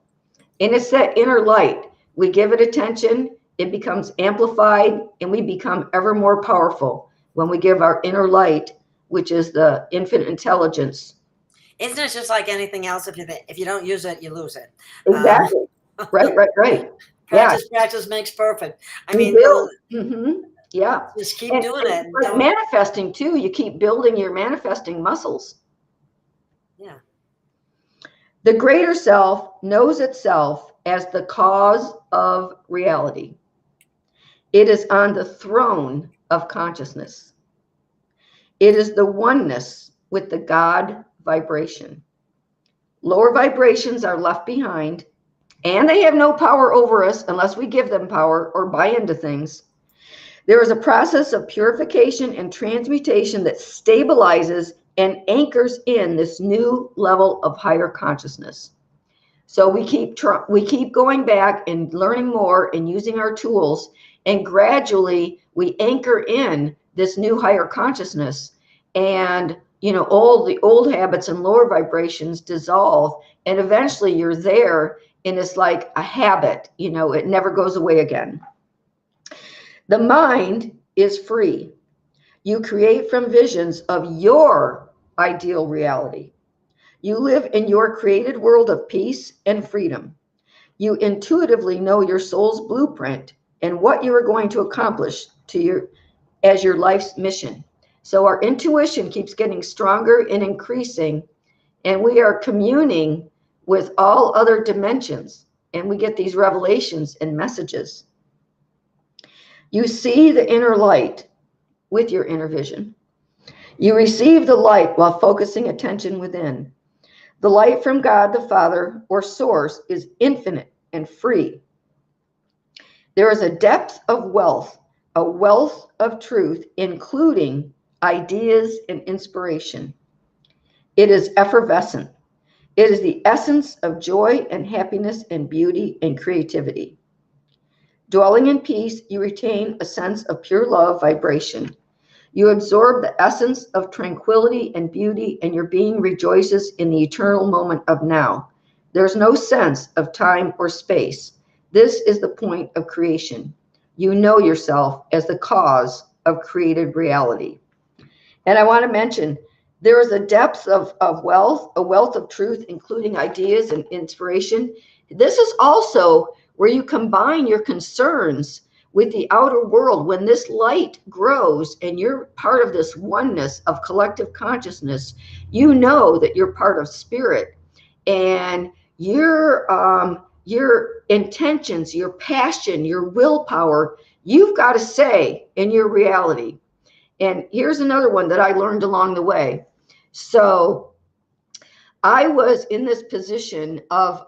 And it's that inner light. We give it attention, it becomes amplified, and we become ever more powerful when we give our inner light, which is the infinite intelligence. Isn't it just like anything else? If you don't use it, you lose it. Exactly. Right. Practice makes perfect. I mean, Yeah. Just keep And doing it. like Don't- manifesting too, you keep building your manifesting muscles. yeah. The greater self knows itself as the cause of reality. It is on the throne of consciousness. It is the oneness with the God vibration. Lower vibrations are left behind, and they have no power over us unless we give them power or buy into things. There is a process of purification and transmutation that stabilizes and anchors in this new level of higher consciousness. So we keep going back and learning more and using our tools, and gradually we anchor in this new higher consciousness, and all the old habits and lower vibrations dissolve, and eventually you're there, and it's like a habit. It never goes away again. The mind is free. You create from visions of your ideal reality. You live in your created world of peace and freedom. You intuitively know your soul's blueprint and what you are going to accomplish as your life's mission. So our intuition keeps getting stronger and increasing, and we are communing with all other dimensions, and we get these revelations and messages. You see the inner light with your inner vision. You receive the light while focusing attention within. The light from God the Father or Source is infinite and free. There is a depth of wealth, a wealth of truth, including ideas and inspiration. It is effervescent. It is the essence of joy and happiness and beauty and creativity. Dwelling in peace, you retain a sense of pure love vibration. You absorb the essence of tranquility and beauty, and your being rejoices in the eternal moment of now. There's no sense of time or space. This is the point of creation. You know yourself as the cause of created reality. And I want to mention, there is a depth of wealth, a wealth of truth, including ideas and inspiration. This is also where you combine your concerns with the outer world. When this light grows and you're part of this oneness of collective consciousness, you know that you're part of spirit, and your intentions, your passion, your willpower, you've got to say in your reality. And here's another one that I learned along the way. So I was in this position of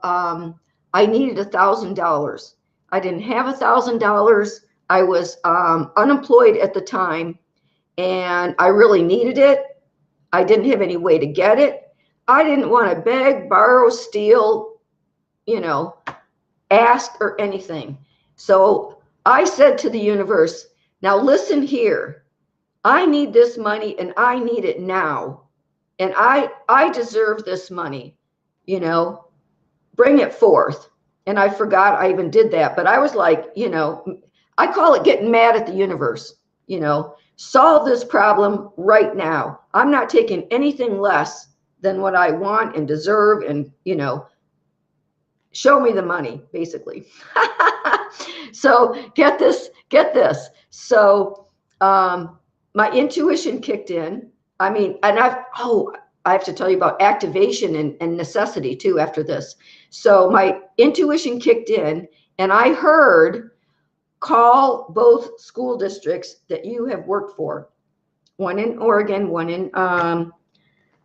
I needed $1,000. I didn't have $1,000. I was unemployed at the time, and I really needed it. I didn't have any way to get it. I didn't want to beg, borrow, steal, ask or anything. So I said to the universe, now listen here. I need this money, and I need it now. And I deserve this money, bring it forth. And I forgot I even did that. But I was like, I call it getting mad at the universe, solve this problem right now. I'm not taking anything less than what I want and deserve, and, show me the money, basically. So get this. So my intuition kicked in. I mean, and I have to tell you about activation and necessity too after this. So my intuition kicked in, and I heard, call both school districts that you have worked for, one in Oregon, one in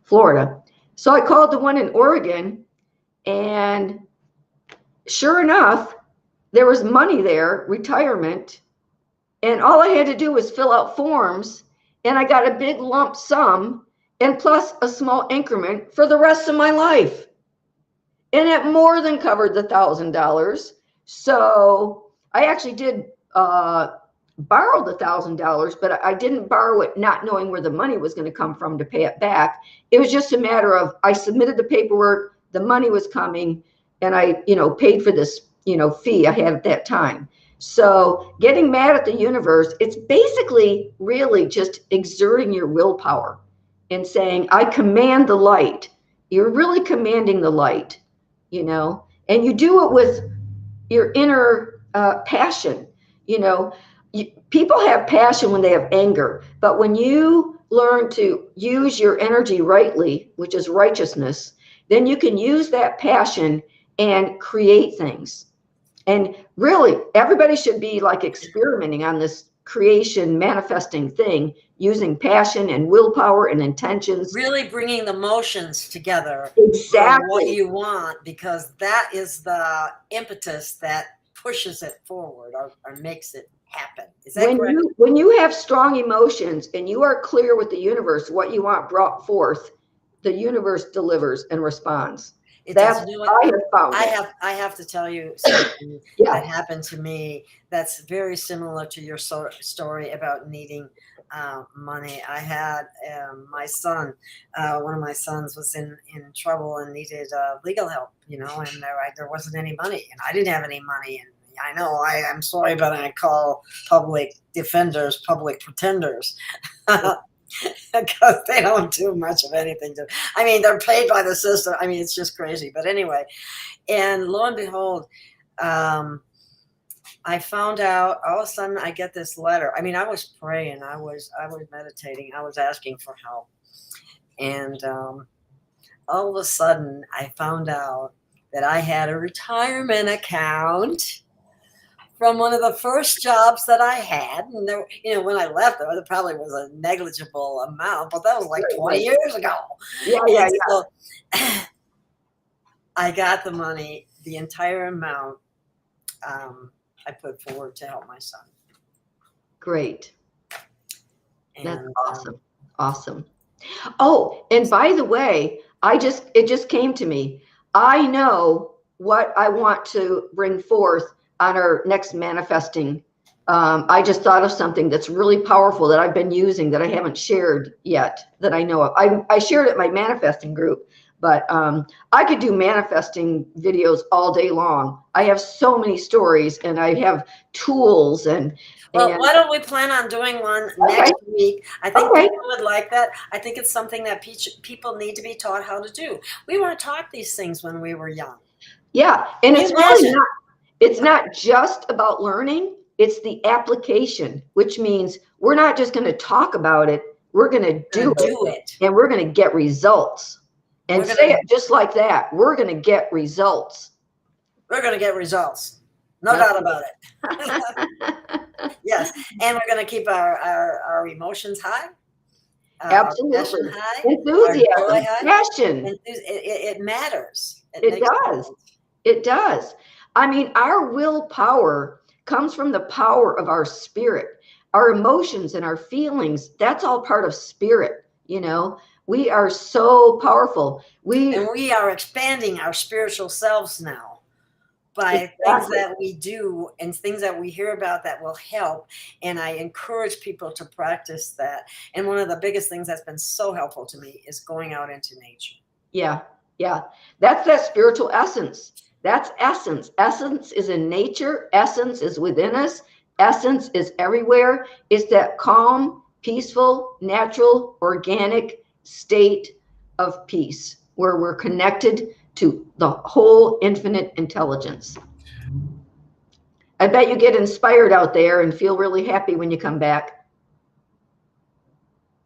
Florida. So I called the one in Oregon, and sure enough, there was money there, retirement, and all I had to do was fill out forms, and I got a big lump sum and plus a small increment for the rest of my life. And it more than covered the $1,000. So I actually did borrow the $1,000, but I didn't borrow it not knowing where the money was going to come from to pay it back. It was just a matter of, I submitted the paperwork, the money was coming, and I, paid for this, fee I had at that time. So getting mad at the universe, it's basically really just exerting your willpower and saying, I command the light. You're really commanding the light, and you do it with your inner passion. people have passion when they have anger, but when you learn to use your energy rightly, which is righteousness, then you can use that passion and create things. And really, everybody should be like experimenting on this creation, manifesting thing, using passion and willpower and intentions. Really bringing the motions together. Exactly. What you want, because that is the impetus that pushes it forward or makes it happen. Is that correct? When you have strong emotions and you are clear with the universe, what you want brought forth, the universe delivers and responds. That's what I have found. I have to tell you something that happened to me that's very similar to your story about needing money. I had my son, one of my sons was in trouble and needed legal help, and there wasn't any money, and I didn't have any money. And I know I'm sorry, but I call public defenders public pretenders. Because they don't do much of anything. They're paid by the system. It's just crazy. But anyway, and lo and behold, I found out all of a sudden I get this letter. I was praying, I was meditating, I was asking for help, and all of a sudden I found out that I had a retirement account from one of the first jobs that I had. And there, when I left, there probably was a negligible amount, but that was like 20 years ago. Yeah. So I got the money, the entire amount I put forward to help my son. Great. And, that's awesome. Awesome. Oh, and by the way, it just came to me. I know what I want to bring forth on our next manifesting. I just thought of something that's really powerful that I've been using that I haven't shared yet, that I know of. I shared it in my manifesting group, but I could do manifesting videos all day long. I have so many stories and I have tools Well, why don't we plan on doing one next week? I think people would like that. I think it's something that people need to be taught how to do. We weren't taught these things when we were young. Yeah, and it's really not. It's not just about learning, it's the application, which means we're not just going to talk about it, we're going to do it. And we're going to get results. And say it just like that. We're going to get results. We're going to get results. No doubt about it. Yes. And we're going to keep our emotions high. Absolutely. High, enthusiasm, passion. It matters. It does. It does. Our willpower comes from the power of our spirit, our emotions and our feelings. That's all part of spirit. We are so powerful. And we are expanding our spiritual selves now by things that we do and things that we hear about that will help. And I encourage people to practice that. And one of the biggest things that's been so helpful to me is going out into nature. Yeah. That's that spiritual essence. That's essence. Essence is in nature. Essence is within us. Essence is everywhere. It's that calm, peaceful, natural, organic state of peace where we're connected to the whole infinite intelligence. I bet you get inspired out there and feel really happy when you come back.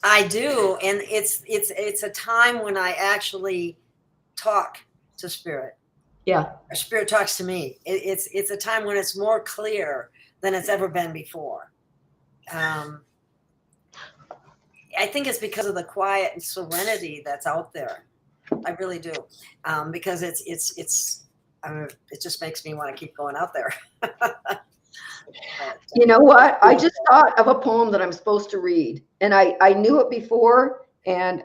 I do. And it's a time when I actually talk to spirit. Yeah. Our spirit talks to me. It's a time when it's more clear than it's ever been before. I think it's because of the quiet and serenity that's out there. I really do. Because it just makes me want to keep going out there. You know what? I just thought of a poem that I'm supposed to read, and I knew it before, and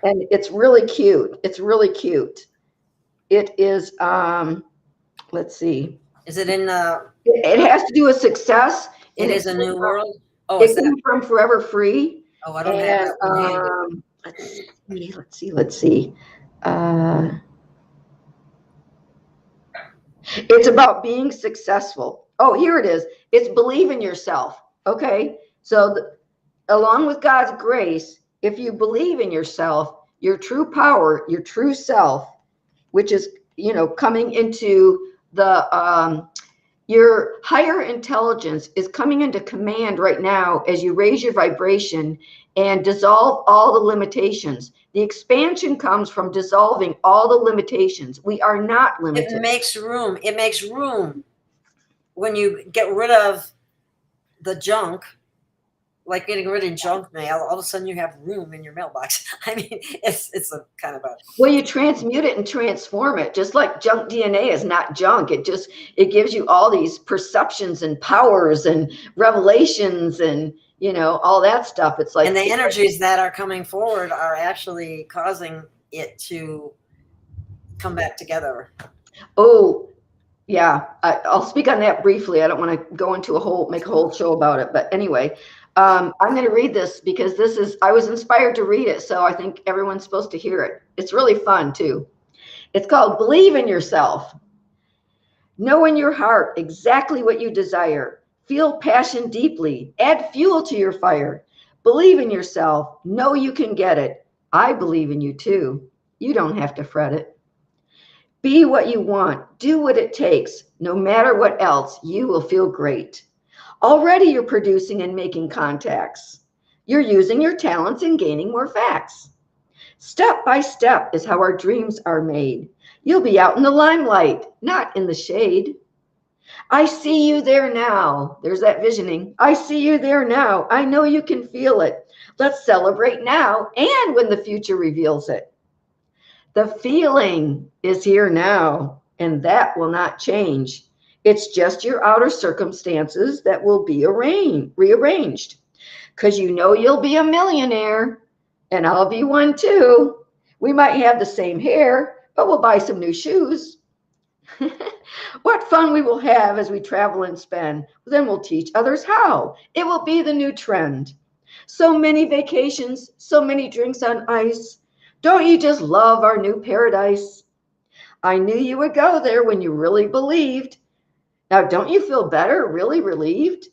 it's really cute. It's really cute. It is, let's see. Is it in it has to do with success. It is a new world. Oh, it came from Forever Free. Oh, I don't have that. Let's see. It's about being successful. Oh, here it is. It's believe in yourself. Okay. So along with God's grace, if you believe in yourself, your true power, your true self, which is, coming into the, Your higher intelligence is coming into command right now as you raise your vibration and dissolve all the limitations. The expansion comes from dissolving all the limitations. We are not limited. It makes room. It makes room when you get rid of the junk, like getting rid of junk mail. All of a sudden, you have room in your mailbox. I mean, it's a kind of a. Well, you transmute it and transform it, just like junk DNA is not junk. It gives you all these perceptions and powers and revelations and, you know, all that stuff. It's like, and the energies that are coming forward are actually causing it to come back together. Oh, yeah. I'll speak on that briefly. I don't want to go into make a whole show about it. But anyway, I'm going to read this because I was inspired to read it. So I think everyone's supposed to hear it. It's really fun too. It's called Believe in Yourself. Know in your heart exactly what you desire. Feel passion deeply. Add fuel to your fire. Believe in yourself. Know you can get it. I believe in you too. You don't have to fret it. Be what you want. Do what it takes. No matter what else, you will feel great. Already you're producing and making contacts. You're using your talents and gaining more facts. Step by step is how our dreams are made. You'll be out in the limelight, not in the shade. I see you there now. There's that visioning. I see you there now. I know you can feel it. Let's celebrate now and when the future reveals it. The feeling is here now, and that will not change. It's just your outer circumstances that will be rearranged. Because you know you'll be a millionaire, and I'll be one too. We might have the same hair, but we'll buy some new shoes. What fun we will have as we travel and spend. Then we'll teach others how. It will be the new trend. So many vacations, so many drinks on ice. Don't you just love our new paradise? I knew you would go there when you really believed. Now, don't you feel better, really relieved?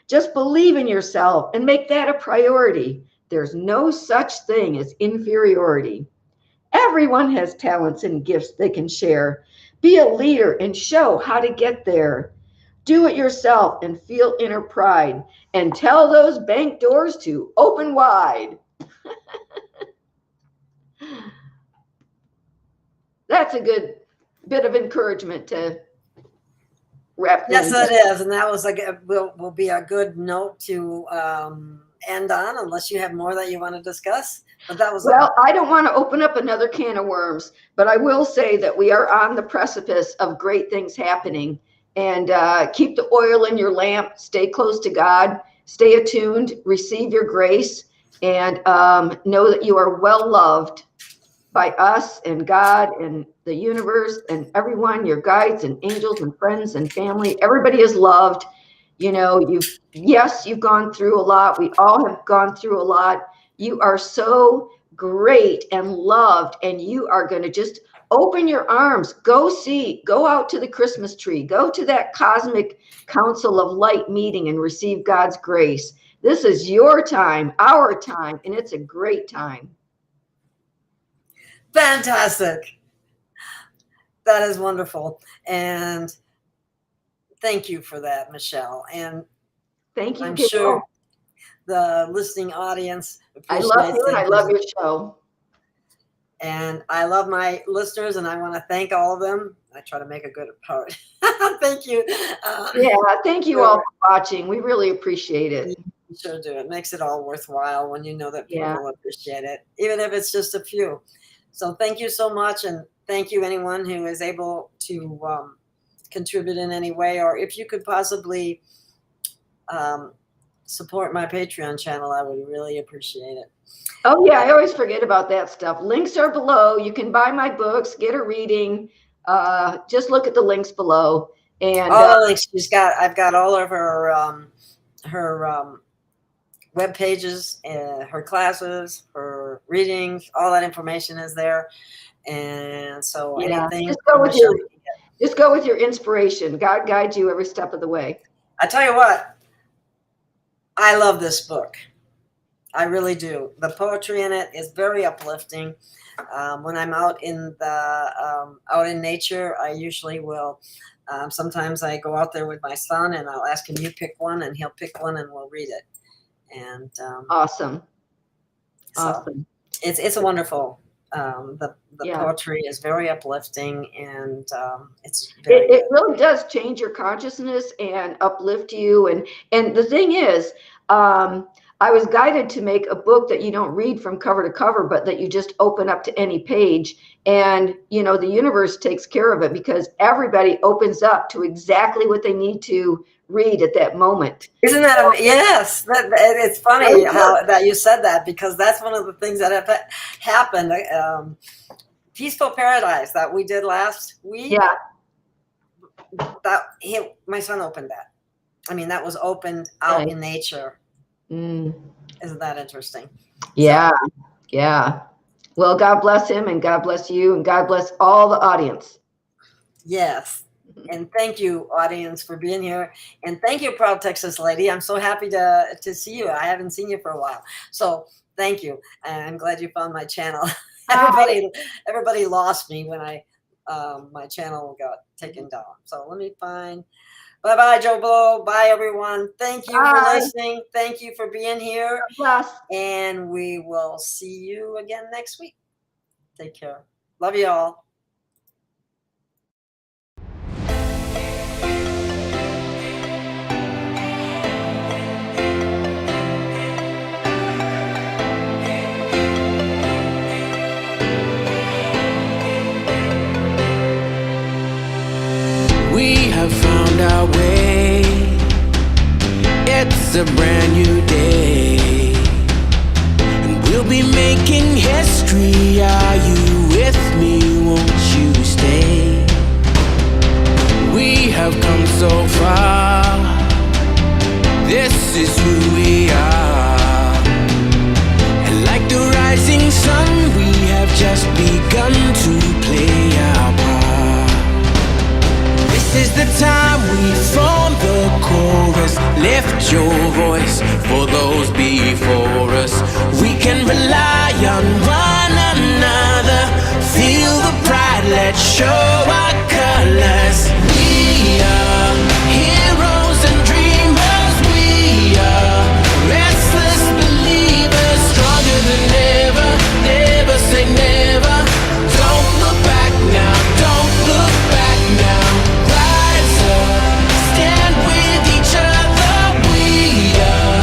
Just believe in yourself and make that a priority. There's no such thing as inferiority. Everyone has talents and gifts they can share. Be a leader and show how to get there. Do it yourself and feel inner pride. And tell those bank doors to open wide. That's a good bit of encouragement to wrap things Yes, up. it is, and that was will be a good note to end on, unless you have more that you want to discuss. But that was Well, I don't want to open up another can of worms, but I will say that we are on the precipice of great things happening. And keep the oil in your lamp. Stay close to God. Stay attuned. Receive your grace, and know that you are well loved by us and God and the universe and everyone, your guides and angels and friends and family. Everybody is loved. You know, you've gone through a lot. We all have gone through a lot. You are so great and loved, and you are going to just open your arms. Go out to the Christmas tree. Go to that cosmic council of light meeting and receive God's grace. This is your time, our time, and it's a great time. fantastic. That is wonderful. And thank you for that, Michelle. And thank you. I'm Gail. sure the listening audience I love you, and I love your show. And I love my listeners, and I want to thank all of them. I try to make a good part. Thank you. Yeah, thank you all for watching. We really appreciate it. You sure do. It makes it all worthwhile when you know that people Yeah. appreciate it, even if it's just a few. So thank you so much, and thank you anyone who is able to contribute in any way, or if you could possibly support my Patreon channel, I would really appreciate it. Oh yeah, I always forget about that stuff. Links are below. You can buy my books, get a reading. Just look at the links below. And all the links I've got all of her web pages, her classes, her readings, all that information is there. And so anything. Just go with your inspiration. God guides you every step of the way. I tell you what, I love this book. I really do. The poetry in it is very uplifting. When I'm out in nature, I usually will Sometimes I go out there with my son and I'll ask him, you pick one, and he'll pick one and we'll read it. And awesome. So Awesome. It's a wonderful. The Yeah. poetry is very uplifting, and it's very It really does change your consciousness and uplift you. And the thing is, I was guided to make a book that you don't read from cover to cover, but that you just open up to any page, and you know, the universe takes care of it, because everybody opens up to exactly what they need to read at that moment. Isn't that yes? It's funny how that you said that, because that's one of the things that have happened. Peaceful Paradise that we did last week. Yeah. My son opened that. I mean, that was opened out in nature. Isn't that interesting? Yeah. So. Yeah. Well, God bless him, and God bless you, and God bless all the audience. Yes. And thank you, audience, for being here. And thank you, Proud Texas Lady. I'm so happy to see you. I haven't seen you for a while. So thank you. And I'm glad you found my channel. Everybody lost me when my channel got taken down. So let me find. Bye-bye, Joe Blow. Bye, everyone. Thank you for listening. Thank you for being here. Yes. And we will see you again next week. Take care. Love you all. We have found our way. It's a brand new day, and we'll be making history. Are you with me? Won't you stay? We have come so far. This is who we are. And like the rising sun, we have just begun to play our part. This is the time we form the chorus. Lift your voice for those before us. We can rely on one another. Feel the pride, let's show our colors. We are heroes and dreamers. We are restless believers, stronger than ever. Never say never. Don't look back now, don't look back now. Rise up, stand with each other. We are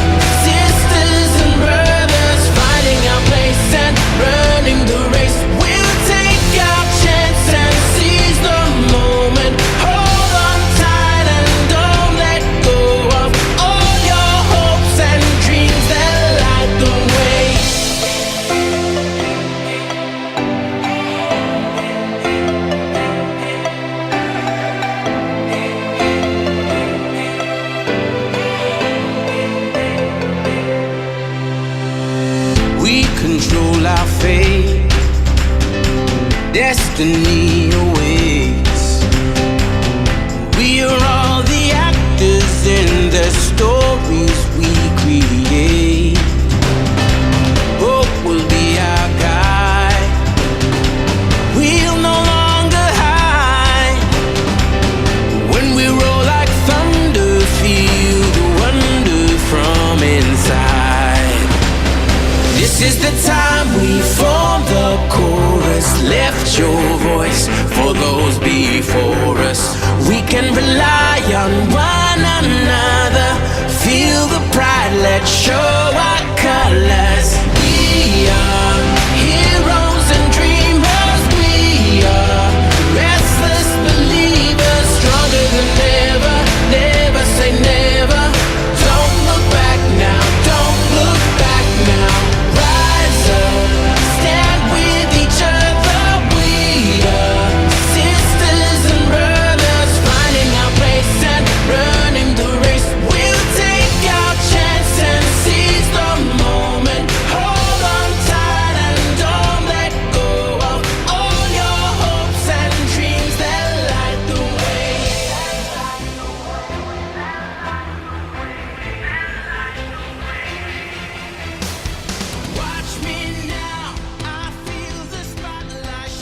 sisters and brothers, finding our place and running the race. We'll take our chance and seize the moment. Hold on tight and don't let go of all your hopes and dreams that light the way. We control our fate. Destiny awaits. We are all the actors in the stories we create. Hope will be our guide. We'll no longer hide. When we roll like thunder, feel the wonder from inside. This is the time we form the chorus. Lift your voice for those before us. We can rely on one another. Feel the pride, let's show our colors.